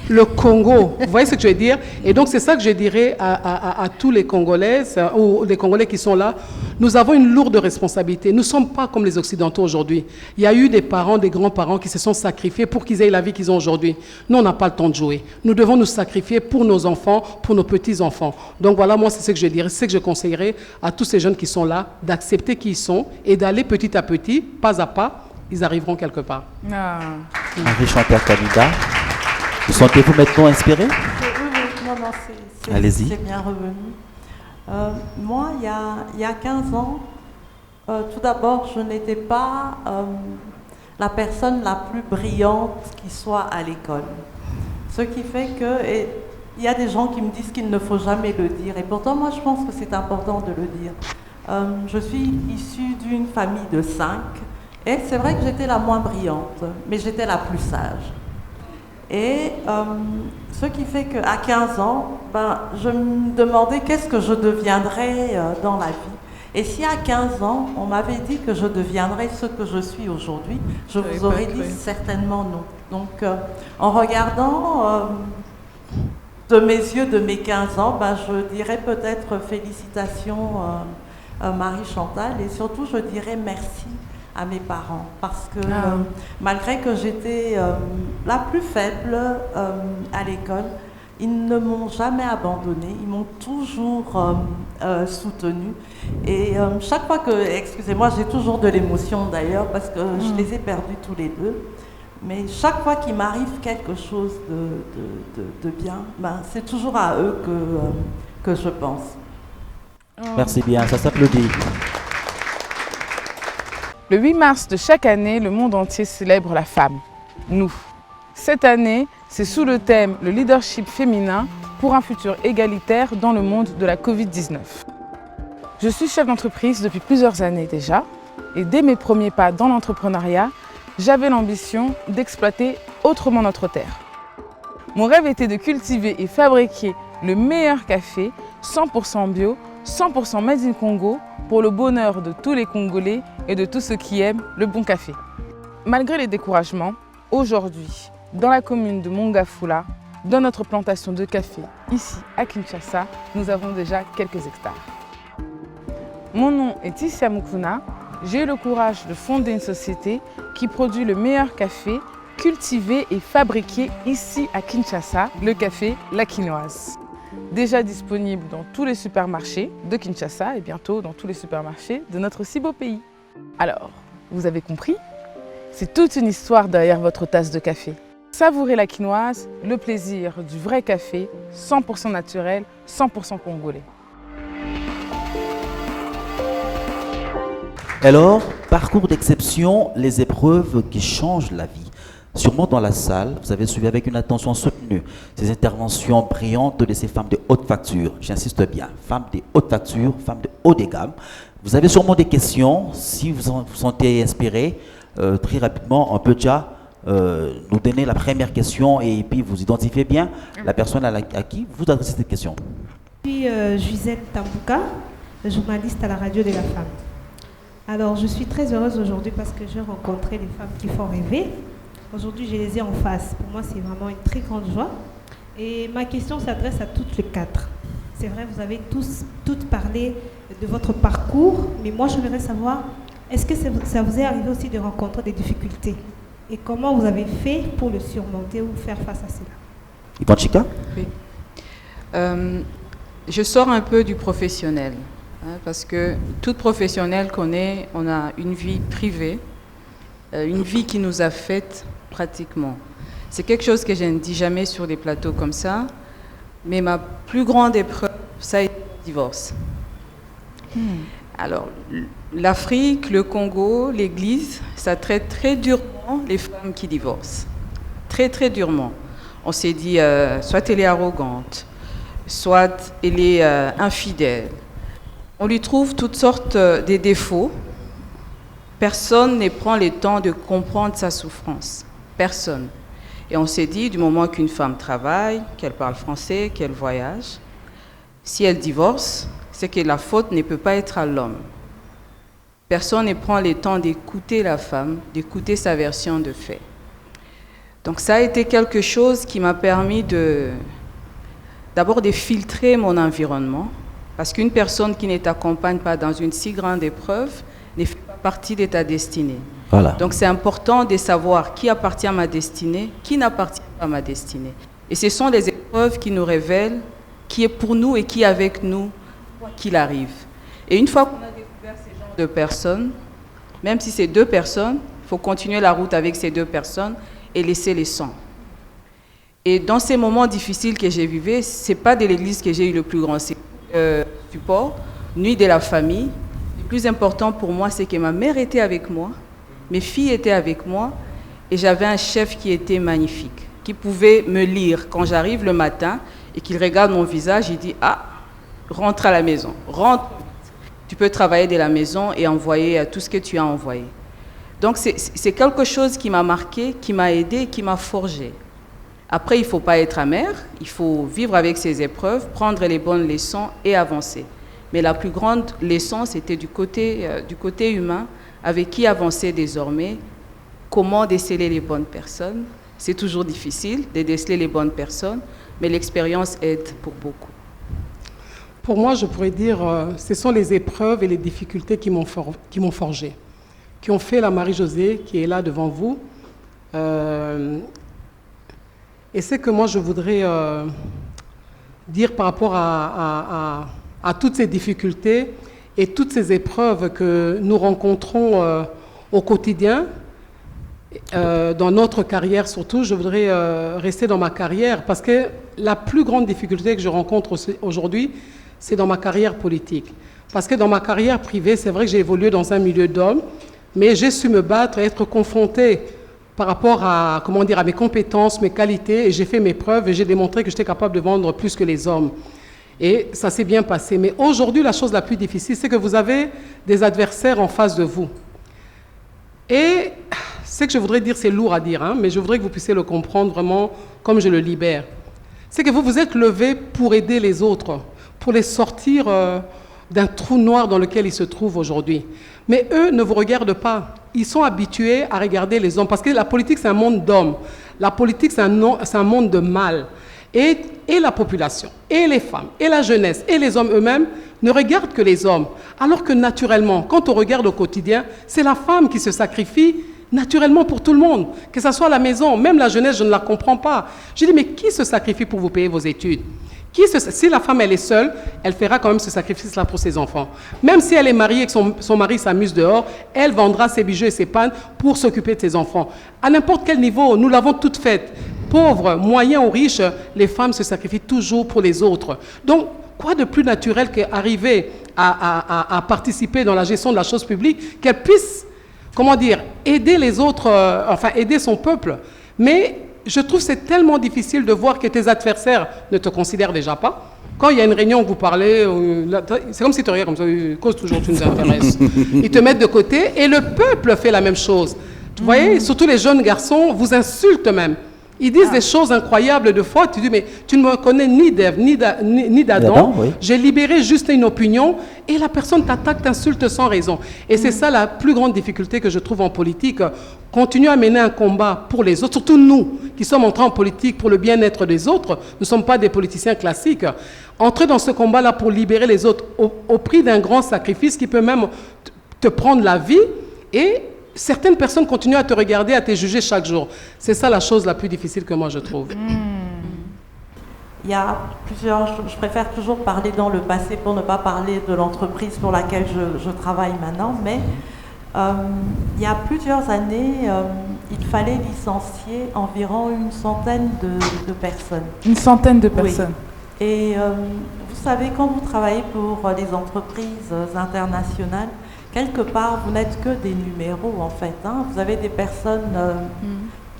le Congo. Vous voyez ce que je veux dire? Et donc, c'est ça que je dirais à tous les Congolaises ou les Congolais qui sont là. Nous avons une lourde responsabilité. Nous ne sommes pas comme les Occidentaux aujourd'hui. Il y a eu des parents, des grands-parents qui se sont sacrifiés pour qu'ils aient la vie qu'ils ont aujourd'hui. Nous, on n'a pas le temps de jouer. Nous devons nous sacrifier pour nos enfants, pour nos petits-enfants. Donc voilà, moi, c'est ce que je dirais. C'est ce que je conseillerais à tous ces jeunes qui sont là, d'accepter qui ils sont et d'aller petit à petit, pas à pas, ils arriveront quelque part. Marie-Chantal Kamida, vous sentez-vous maintenant inspiré? Oui, non, Allez-y. C'est bien revenu. Moi, il y a 15 ans, tout d'abord, je n'étais pas la personne la plus brillante qui soit à l'école. Ce qui fait que, il y a des gens qui me disent qu'il ne faut jamais le dire. Et pourtant, moi, je pense que c'est important de le dire. Je suis issue d'une famille de 5. Et c'est vrai que j'étais la moins brillante, mais j'étais la plus sage. Et ce qui fait qu'à 15 ans, je me demandais qu'est-ce que je deviendrais dans la vie. Et si à 15 ans, on m'avait dit que je deviendrais ce que je suis aujourd'hui, je vous aurais dit certainement non. Donc, en regardant de mes yeux de mes 15 ans, je dirais peut-être félicitations Marie-Chantal, et surtout je dirais merci à mes parents, parce que malgré que j'étais la plus faible à l'école, ils ne m'ont jamais abandonnée, ils m'ont toujours soutenue. Et chaque fois que, excusez-moi, j'ai toujours de l'émotion d'ailleurs, parce que je les ai perdus tous les deux, mais chaque fois qu'il m'arrive quelque chose de bien, c'est toujours à eux que je pense. Merci bien, ça s'applaudit. Le 8 mars de chaque année, le monde entier célèbre la femme, nous. Cette année, c'est sous le thème « Le leadership féminin pour un futur égalitaire dans le monde de la Covid-19 ». Je suis chef d'entreprise depuis plusieurs années déjà, et dès mes premiers pas dans l'entrepreneuriat, j'avais l'ambition d'exploiter autrement notre terre. Mon rêve était de cultiver et fabriquer le meilleur café, 100% bio, 100% made in Congo, pour le bonheur de tous les Congolais et de tous ceux qui aiment le bon café. Malgré les découragements, aujourd'hui, dans la commune de Mongafula, dans notre plantation de café, ici à Kinshasa, nous avons déjà quelques hectares. Mon nom est Tissia Mukuna. J'ai eu le courage de fonder une société qui produit le meilleur café cultivé et fabriqué ici à Kinshasa, le café La Quinoise. Déjà disponible dans tous les supermarchés de Kinshasa et bientôt dans tous les supermarchés de notre si beau pays. Alors, vous avez compris? C'est toute une histoire derrière votre tasse de café. Savourez la quinoise, le plaisir du vrai café, 100% naturel, 100% congolais. Alors, parcours d'exception, les épreuves qui changent la vie. Sûrement dans la salle, vous avez suivi avec une attention soutenue ces interventions brillantes de ces femmes de haute facture. J'insiste bien, femmes de haute facture, femmes de haut de gamme. Vous avez sûrement des questions. Si vous vous sentez inspiré, très rapidement, on peut déjà nous donner la première question et puis vous identifiez bien la personne à qui vous adressez cette question. Je suis Gisèle Tambouka, journaliste à la radio de la femme. Alors, je suis très heureuse aujourd'hui parce que j'ai rencontré des femmes qui font rêver. Aujourd'hui, je les ai en face. Pour moi, c'est vraiment une très grande joie. Et ma question s'adresse à toutes les quatre. C'est vrai, vous avez toutes parlé de votre parcours, mais moi, je voudrais savoir, est-ce que ça vous est arrivé aussi de rencontrer des difficultés? Et comment vous avez fait pour le surmonter ou faire face à cela? Ivanchika? Oui. Je sors un peu du professionnel, parce que toute professionnelle connaît, on a une vie privée, une vie qui nous affecte pratiquement. C'est quelque chose que je ne dis jamais sur des plateaux comme ça, mais ma plus grande épreuve, ça a été le divorce. Alors, l'Afrique, le Congo, l'Église, ça traite très durement les femmes qui divorcent. Très, très durement. On s'est dit, soit elle est arrogante, soit elle est infidèle. On lui trouve toutes sortes de défauts. Personne ne prend le temps de comprendre sa souffrance. Personne. Et on s'est dit, du moment qu'une femme travaille, qu'elle parle français, qu'elle voyage, si elle divorce, c'est que la faute ne peut pas être à l'homme. Personne ne prend le temps d'écouter la femme, d'écouter sa version de fait. Donc ça a été quelque chose qui m'a permis d'abord de filtrer mon environnement, parce qu'une personne qui ne t'accompagne pas dans une si grande épreuve ne fait pas partie de ta destinée. Voilà. Donc c'est important de savoir qui appartient à ma destinée, qui n'appartient pas à ma destinée. Et ce sont les épreuves qui nous révèlent qui est pour nous et qui est avec nous, quoi qu'il arrive. Et une fois qu'on a découvert ces genres de personnes, même si c'est 2 personnes, il faut continuer la route avec ces 2 personnes et laisser les 100. Et dans ces moments difficiles que j'ai vécu, ce n'est pas de l'église que j'ai eu le plus grand support, ni de la famille. Le plus important pour moi, c'est que ma mère était avec moi, mes filles étaient avec moi, et j'avais un chef qui était magnifique, qui pouvait me lire quand j'arrive le matin et qu'il regarde mon visage, il dit « Ah, rentre à la maison, rentre, tu peux travailler de la maison et envoyer tout ce que tu as envoyé. » Donc c'est quelque chose qui m'a marqué, qui m'a aidé, qui m'a forgé. Après, il ne faut pas être amer, il faut vivre avec ses épreuves, prendre les bonnes leçons et avancer. Mais la plus grande leçon, c'était du côté humain, avec qui avancer désormais, comment déceler les bonnes personnes. C'est toujours difficile de déceler les bonnes personnes, mais l'expérience aide pour beaucoup. Pour moi, je pourrais dire, ce sont les épreuves et les difficultés qui m'ont forgé, qui ont fait la Marie-Josée qui est là devant vous. Et c'est que moi, je voudrais dire par rapport à toutes ces difficultés et toutes ces épreuves que nous rencontrons au quotidien, dans notre carrière surtout, je voudrais rester dans ma carrière parce que la plus grande difficulté que je rencontre aujourd'hui, c'est dans ma carrière politique. Parce que dans ma carrière privée, c'est vrai que j'ai évolué dans un milieu d'hommes, mais j'ai su me battre et être confrontée par rapport à, à mes compétences, mes qualités, et j'ai fait mes preuves et j'ai démontré que j'étais capable de vendre plus que les hommes. Et ça s'est bien passé. Mais aujourd'hui, la chose la plus difficile, c'est que vous avez des adversaires en face de vous. Et ce que je voudrais dire, c'est lourd à dire, hein, mais je voudrais que vous puissiez le comprendre vraiment comme je le libère. C'est que vous vous êtes levé pour aider les autres, pour les sortir d'un trou noir dans lequel ils se trouvent aujourd'hui. Mais eux ne vous regardent pas. Ils sont habitués à regarder les hommes. Parce que la politique, c'est un monde d'hommes. La politique, c'est un monde de mal. Et la population, et les femmes, et la jeunesse, et les hommes eux-mêmes ne regardent que les hommes. Alors que naturellement, quand on regarde au quotidien, c'est la femme qui se sacrifie naturellement pour tout le monde. Que ce soit à la maison, même la jeunesse, je ne la comprends pas. Je dis, mais qui se sacrifie pour vous payer vos études ? Si la femme, elle est seule, elle fera quand même ce sacrifice-là pour ses enfants. Même si elle est mariée et que son mari s'amuse dehors, elle vendra ses bijoux et ses pannes pour s'occuper de ses enfants. À n'importe quel niveau, nous l'avons toutes faites. Pauvres, moyens ou riches, les femmes se sacrifient toujours pour les autres. Donc, quoi de plus naturel qu'arriver à participer dans la gestion de la chose publique, qu'elle puisse, aider les autres, aider son peuple. Mais je trouve que c'est tellement difficile de voir que tes adversaires ne te considèrent déjà pas. Quand il y a une réunion où vous parlez, c'est comme si tu regardes comme ça, cause toujours tu nous intéresses. Ils te mettent de côté et le peuple fait la même chose. Vous voyez, surtout les jeunes garçons vous insultent même. Ils disent des choses incroyables de fois. Tu dis, mais tu ne me connais ni d'Ève, ni d'Adam. Oui. J'ai libéré juste une opinion et la personne t'attaque, t'insulte sans raison. Et c'est ça la plus grande difficulté que je trouve en politique. Continuer à mener un combat pour les autres, surtout nous qui sommes entrés en politique pour le bien-être des autres. Nous ne sommes pas des politiciens classiques. Entrer dans ce combat-là pour libérer les autres au prix d'un grand sacrifice qui peut même te prendre la vie et certaines personnes continuent à te regarder, à te juger chaque jour. C'est ça la chose la plus difficile que moi je trouve. Il y a plusieurs... Je préfère toujours parler dans le passé pour ne pas parler de l'entreprise pour laquelle je travaille maintenant, mais il y a plusieurs années, il fallait licencier environ une centaine de personnes. Une centaine de personnes. Oui. Et vous savez, quand vous travaillez pour les entreprises internationales, quelque part, vous n'êtes que des numéros, en fait. Hein. Vous avez des personnes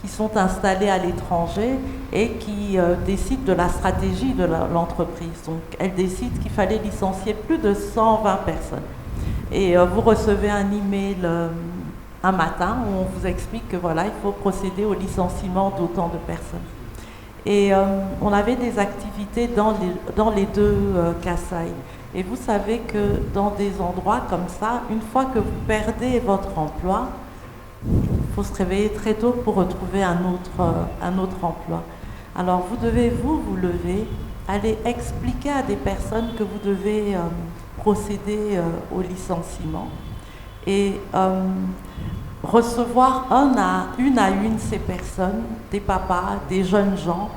qui sont installées à l'étranger et qui décident de la stratégie de l'entreprise. Donc, elles décident qu'il fallait licencier plus de 120 personnes. Et vous recevez un email un matin où on vous explique que voilà, il faut procéder au licenciement d'autant de personnes. Et on avait des activités dans les deux Kasaï. Et vous savez que dans des endroits comme ça, une fois que vous perdez votre emploi, il faut se réveiller très tôt pour retrouver un autre emploi. Alors vous devez vous lever, aller expliquer à des personnes que vous devez procéder au licenciement et recevoir une à une ces personnes, des papas, des jeunes gens,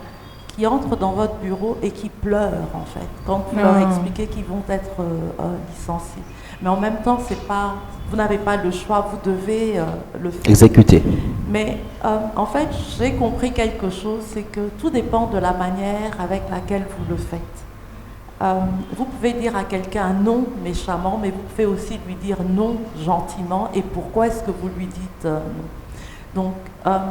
qui entrent dans votre bureau et qui pleurent, en fait, quand vous leur expliquez qu'ils vont être licenciés. Mais en même temps, vous n'avez pas le choix, vous devez le faire. Exécuter. Mais en fait, j'ai compris quelque chose, c'est que tout dépend de la manière avec laquelle vous le faites. Vous pouvez dire à quelqu'un non méchamment, mais vous pouvez aussi lui dire non gentiment. Et pourquoi est-ce que vous lui dites non ? Donc,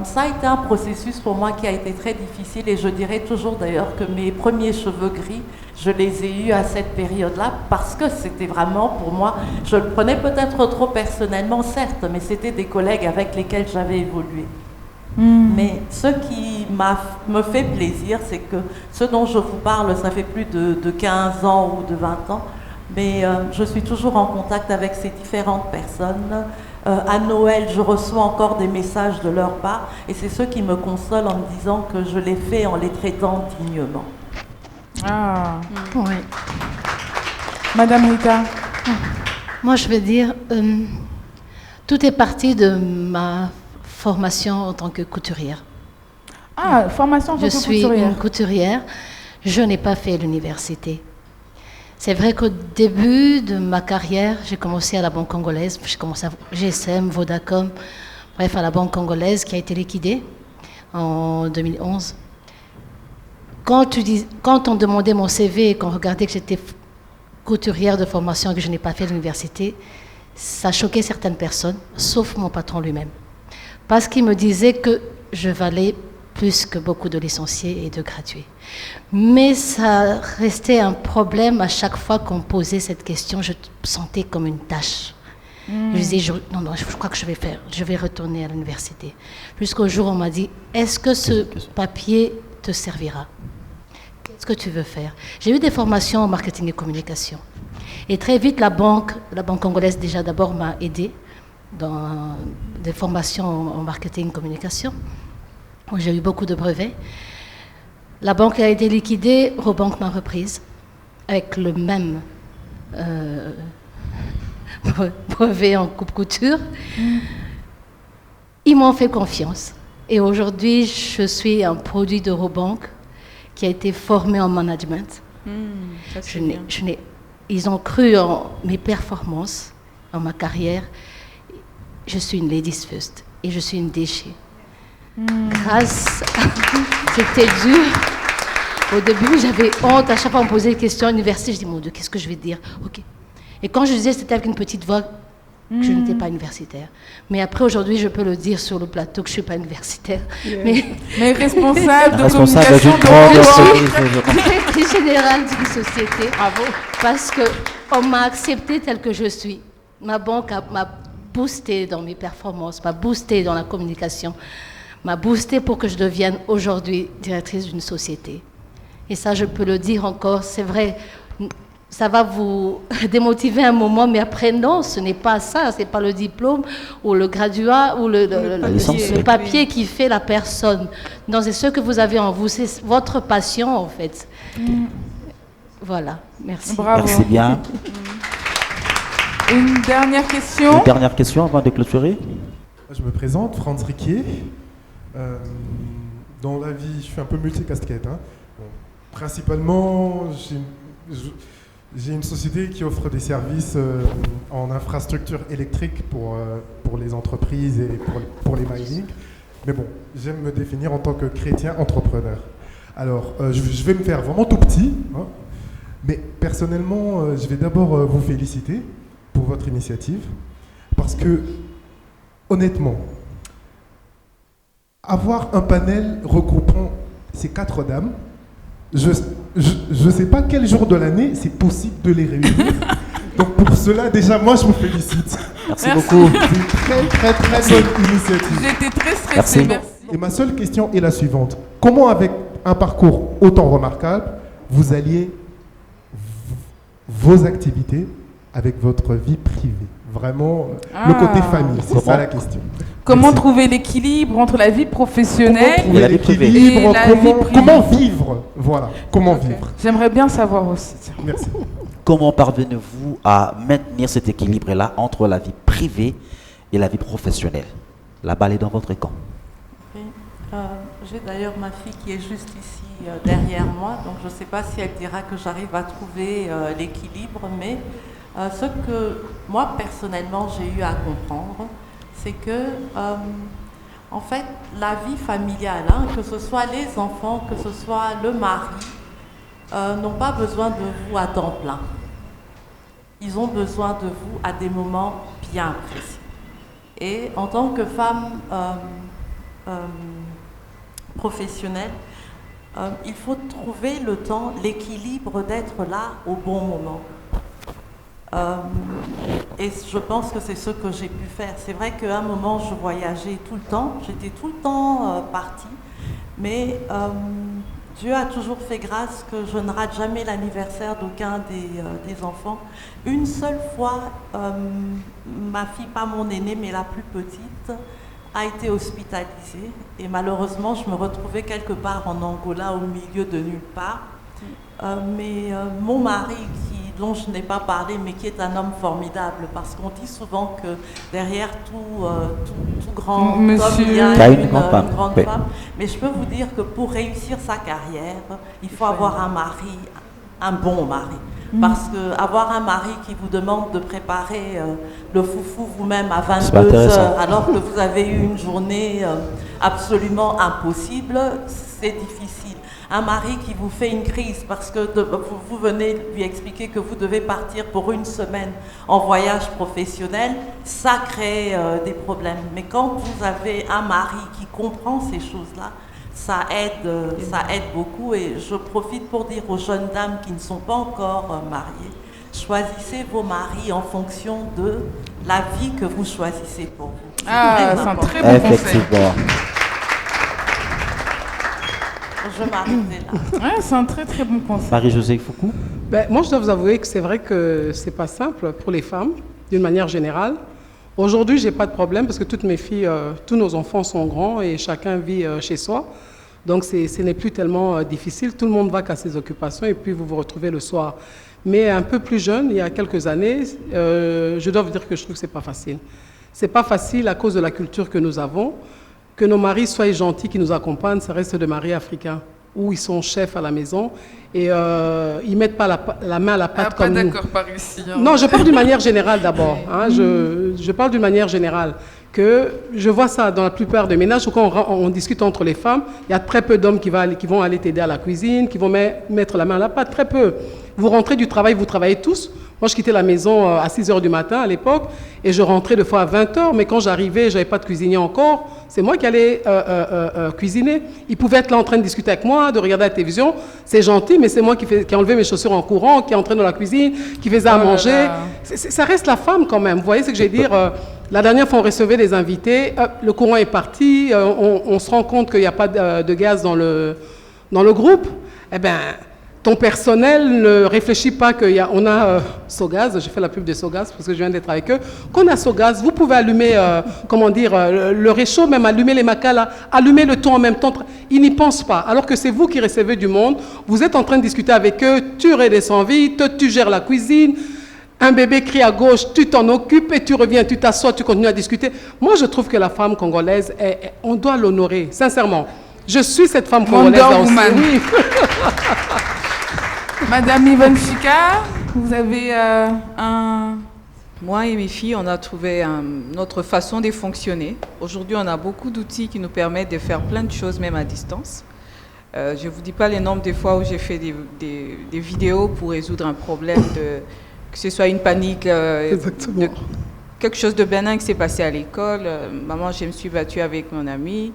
ça a été un processus pour moi qui a été très difficile et je dirais toujours d'ailleurs que mes premiers cheveux gris, je les ai eus à cette période-là parce que c'était vraiment pour moi, je le prenais peut-être trop personnellement, certes, mais c'était des collègues avec lesquels j'avais évolué. Mais ce qui me fait plaisir, c'est que ce dont je vous parle, ça fait plus de 15 ans ou de 20 ans, mais je suis toujours en contact avec ces différentes personnes. À Noël, je reçois encore des messages de leur part et c'est ce qui me console en me disant que je l'ai fait en les traitant dignement. Ah. Oui. Madame Rita. Moi, je veux dire, tout est parti de ma formation en tant que couturière. Ah, formation en tant que couturière. Je suis une couturière. Je n'ai pas fait l'université. C'est vrai qu'au début de ma carrière, j'ai commencé à la Banque congolaise, j'ai commencé à GSM, Vodacom, bref, à la Banque congolaise qui a été liquidée en 2011. Quand on demandait mon CV et qu'on regardait que j'étais couturière de formation et que je n'ai pas fait l'université, ça choquait certaines personnes, sauf mon patron lui-même. Parce qu'il me disait que je valais plus que beaucoup de licenciés et de gradués. Mais ça restait un problème à chaque fois qu'on posait cette question, je sentais comme une tâche. Je disais, non, je crois que je vais retourner à l'université. Jusqu'au jour où on m'a dit, est-ce que ce papier te servira? Qu'est-ce que tu veux faire? J'ai eu des formations en marketing et communication. Et très vite, la banque congolaise déjà d'abord m'a aidée dans des formations en marketing et communication, où j'ai eu beaucoup de brevets. La banque a été liquidée, Robank m'a reprise, avec le même brevet en coupe-couture. Ils m'ont fait confiance. Et aujourd'hui, je suis un produit de Robank qui a été formé en management. Ils ont cru en mes performances, en ma carrière. Je suis une ladies first et je suis une déchet. Grâce c'était dur. Au début, j'avais honte. À chaque fois, on me posait des questions à l'université. Je dis, mon Dieu, qu'est-ce que je vais dire? Ok. Et quand je disais, c'était avec une petite voix, que je n'étais pas universitaire. Mais après, aujourd'hui, je peux le dire sur le plateau que je ne suis pas universitaire. Mais responsable de responsable communication d'une grande entreprise. Directrice générale d'une société. Bravo. Parce qu'on m'a accepté tel que je suis. Ma banque m'a boosté dans mes performances, m'a boosté dans la communication, m'a boosté pour que je devienne aujourd'hui directrice d'une société. Et ça, je peux le dire encore, c'est vrai. Ça va vous démotiver un moment, mais après, non, ce n'est pas ça. Ce n'est pas le diplôme ou le graduat ou le papier qui fait la personne. Non, c'est ce que vous avez en vous. C'est votre passion, en fait. Voilà, merci. Bravo. Merci bien. Une dernière question. Une dernière question avant de clôturer. Je me présente, Franz Riquier. Dans la vie, je suis un peu multicasquette. Hein. Bon, principalement, j'ai une société qui offre des services en infrastructure électrique pour les entreprises et pour les mining. Mais bon, j'aime me définir en tant que chrétien entrepreneur. Alors, je vais me faire vraiment tout petit. Hein, mais personnellement, je vais d'abord vous féliciter pour votre initiative. Parce que, honnêtement, avoir un panel regroupant ces 4 dames, je ne sais pas quel jour de l'année c'est possible de les réunir. Donc pour cela, déjà, moi, je vous félicite. Merci beaucoup. C'est une très, très, très bonne initiative. J'étais très stressée, merci. Et ma seule question est la suivante. Comment, avec un parcours autant remarquable, vous alliez vos activités avec votre vie privée? Vraiment, le côté famille, c'est ça la question. Comment trouver l'équilibre entre la vie professionnelle et la vie privée? Comment vivre? Voilà, comment vivre? J'aimerais bien savoir aussi. Merci. Comment parvenez-vous à maintenir cet équilibre-là entre la vie privée et la vie professionnelle? La balle est dans votre camp. Oui. J'ai d'ailleurs ma fille qui est juste ici derrière moi, donc je ne sais pas si elle dira que j'arrive à trouver l'équilibre, mais ce que moi personnellement j'ai eu à comprendre, c'est que en fait la vie familiale, hein, que ce soit les enfants, que ce soit le mari, n'ont pas besoin de vous à temps plein. Ils ont besoin de vous à des moments bien précis. Et en tant que femme professionnelle, il faut trouver le temps, l'équilibre d'être là au bon moment. Et je pense que c'est ce que j'ai pu faire. C'est vrai qu'à un moment, je voyageais tout le temps, j'étais tout le temps partie, mais Dieu a toujours fait grâce que je ne rate jamais l'anniversaire d'aucun des enfants. Une seule fois, ma fille, pas mon aînée, mais la plus petite, a été hospitalisée. Et malheureusement, je me retrouvais quelque part en Angola, au milieu de nulle part. Mais mon mari, dont je n'ai pas parlé, mais qui est un homme formidable, parce qu'on dit souvent que derrière tout grand homme, il y a une grande femme. Mais je peux vous dire que pour réussir sa carrière, il faut avoir un mari, un bon mari. Parce qu'avoir un mari qui vous demande de préparer le foufou vous-même à 22h, alors que vous avez eu une journée absolument impossible, c'est difficile. Un mari qui vous fait une crise parce que vous venez lui expliquer que vous devez partir pour une semaine en voyage professionnel, ça crée des problèmes. Mais quand vous avez un mari qui comprend ces choses-là, ça aide beaucoup. Et je profite pour dire aux jeunes dames qui ne sont pas encore mariées, choisissez vos maris en fonction de la vie que vous choisissez pour vous. Ah, c'est un très bon conseil. Effectivement. Je m'arrêterai là. Ouais, c'est un très très bon conseil. Marie-Josée Foucault. Moi, je dois vous avouer que c'est vrai que c'est pas simple pour les femmes, d'une manière générale. Aujourd'hui, j'ai pas de problème parce que toutes mes filles, tous nos enfants sont grands et chacun vit chez soi. Donc, ce n'est plus tellement difficile. Tout le monde va qu'à ses occupations et puis vous vous retrouvez le soir. Mais un peu plus jeune, il y a quelques années, je dois vous dire que je trouve que c'est pas facile. C'est pas facile à cause de la culture que nous avons. Que nos maris soient gentils, qui nous accompagnent, ça reste des maris africains, où ils sont chefs à la maison et ils ne mettent pas la main à la pâte comme nous. Pas d'accord par ici. Hein. Non, je parle d'une manière générale d'abord. Hein, je parle d'une manière générale. Que je vois ça dans la plupart des ménages où quand on discute entre les femmes, il y a très peu d'hommes qui vont aller t'aider à la cuisine, qui vont mettre la main à la pâte, très peu. Vous rentrez du travail, vous travaillez tous. Moi, je quittais la maison à 6h du matin à l'époque et je rentrais des fois à 20h, mais quand j'arrivais, je n'avais pas de cuisinier encore. C'est moi qui allais cuisiner. Ils pouvaient être là en train de discuter avec moi, de regarder la télévision. C'est gentil, mais c'est moi qui ai enlevé mes chaussures en courant, qui est entré dans la cuisine, qui faisait à manger. Ça reste la femme quand même. Vous voyez ce que je veux dire? La dernière fois, on recevait des invités, le courant est parti, on se rend compte qu'il n'y a pas de gaz dans le groupe. Eh bien, ton personnel ne réfléchit pas qu'on a Sogaz, j'ai fait la pub de Sogaz parce que je viens d'être avec eux, qu'on a Sogaz, vous pouvez allumer, le réchaud, même allumer les macas là, allumer le ton en même temps. Ils n'y pensent pas, alors que c'est vous qui recevez du monde, vous êtes en train de discuter avec eux, tu redescends vite, tu gères la cuisine, un bébé crie à gauche, tu t'en occupes et tu reviens, tu t'assois, tu continues à discuter. Moi, je trouve que la femme congolaise, on doit l'honorer, sincèrement. Je suis cette femme congolaise là aussi. Oui. Madame Yvonne Chika, vous avez un... Moi et mes filles, on a trouvé notre façon de fonctionner. Aujourd'hui, on a beaucoup d'outils qui nous permettent de faire plein de choses, même à distance. Je ne vous dis pas les nombres des fois où j'ai fait des vidéos pour résoudre un problème, que ce soit une panique, quelque chose de bénin qui s'est passé à l'école. Maman, je me suis battue avec mon ami.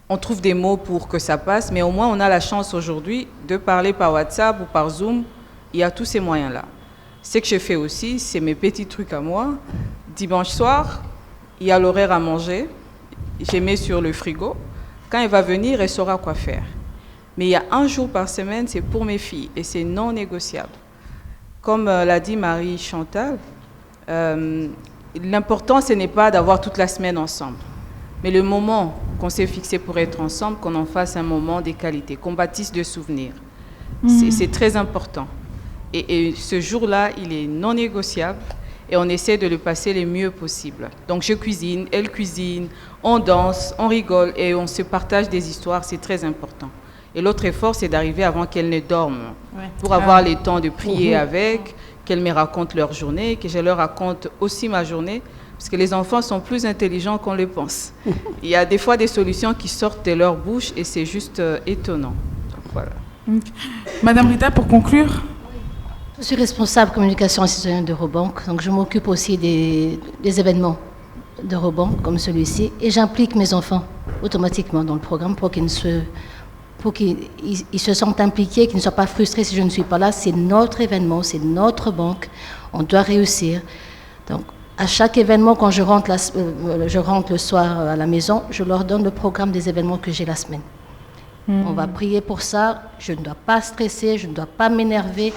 On trouve des mots pour que ça passe, mais au moins on a la chance aujourd'hui de parler par WhatsApp ou par Zoom. Il y a tous ces moyens-là. Ce que je fais aussi, c'est mes petits trucs à moi. Dimanche soir, il y a l'horaire à manger. Je mets sur le frigo. Quand elle va venir, elle saura quoi faire. Mais il y a un jour par semaine, c'est pour mes filles et c'est non négociable. Comme l'a dit Marie Chantal, l'important, ce n'est pas d'avoir toute la semaine ensemble. Mais le moment qu'on s'est fixé pour être ensemble, qu'on en fasse un moment de qualité, qu'on bâtisse de souvenirs. C'est très important. Et ce jour-là, il est non négociable et on essaie de le passer le mieux possible. Donc je cuisine, elle cuisine, on danse, on rigole et on se partage des histoires, c'est très important. Et l'autre effort, c'est d'arriver avant qu'elle ne dorme, pour avoir le temps de prier avec, qu'elles me racontent leur journée, que je leur raconte aussi ma journée. Parce que les enfants sont plus intelligents qu'on le pense. Il y a des fois des solutions qui sortent de leur bouche et c'est juste étonnant. Donc, voilà. Madame Rita, pour conclure. Je suis responsable communication et citoyenne d'Eurobank, donc je m'occupe aussi des événements d'Eurobank comme celui-ci et j'implique mes enfants automatiquement dans le programme pour qu'ils se sentent impliqués, qu'ils ne soient pas frustrés si je ne suis pas là. C'est notre événement, c'est notre banque, on doit réussir. Donc, à chaque événement, quand je rentre le soir à la maison, je leur donne le programme des événements que j'ai la semaine. On va prier pour ça, je ne dois pas stresser, je ne dois pas m'énerver.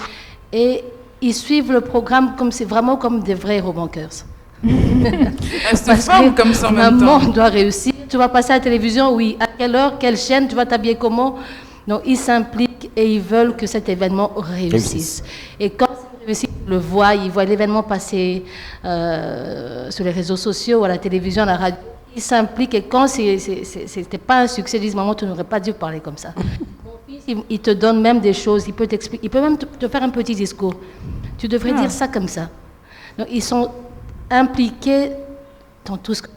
Et ils suivent le programme c'est vraiment comme des vrais Eurobankers. Elles se forment comme ça en même temps. Maman doit réussir. Tu vas passer à la télévision, oui. À quelle heure, quelle chaîne, tu vas t'habiller comment? Donc ils s'impliquent et ils veulent que cet événement réussisse. Et quand ils le voient, ils voient l'événement passer sur les réseaux sociaux, à la télévision, à la radio. Ils s'impliquent et quand c'était pas un succès, ils disent maman, tu n'aurais pas dû parler comme ça. Mon fils, il te donne même des choses, il peut t'expliquer, il peut même te faire un petit discours. Tu devrais dire ça comme ça. Donc ils sont impliqués dans tout ce que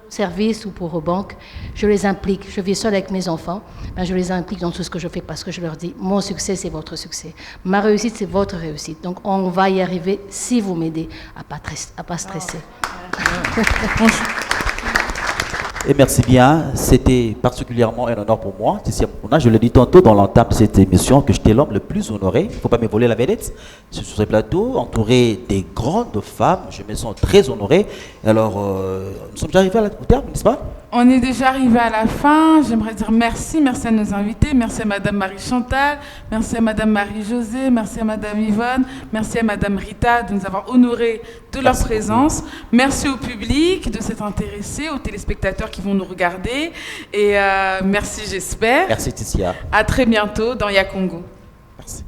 services ou pour aux banques, je les implique. Je vis seule avec mes enfants, ben je les implique dans tout ce que je fais parce que je leur dis, mon succès, c'est votre succès. Ma réussite, c'est votre réussite. Donc, on va y arriver si vous m'aidez à ne pas stresser. Et merci bien. C'était particulièrement un honneur pour moi. Je le dis tantôt dans l'entame de cette émission que j'étais l'homme le plus honoré. Il ne faut pas me voler la vedette. Sur ce plateau, entouré des grandes femmes, je me sens très honoré. Alors, nous sommes déjà arrivés au terme, n'est-ce pas? On est déjà arrivé à la fin. J'aimerais dire merci à nos invités. Merci à Madame Marie-Chantal, merci à Madame Marie-Josée, merci à Madame Yvonne, merci à Madame Rita de nous avoir honorés de leur présence. Merci au public de s'être intéressé, aux téléspectateurs qui vont nous regarder. Et merci, j'espère. Merci, Ticia. À très bientôt dans Yakongo. Merci.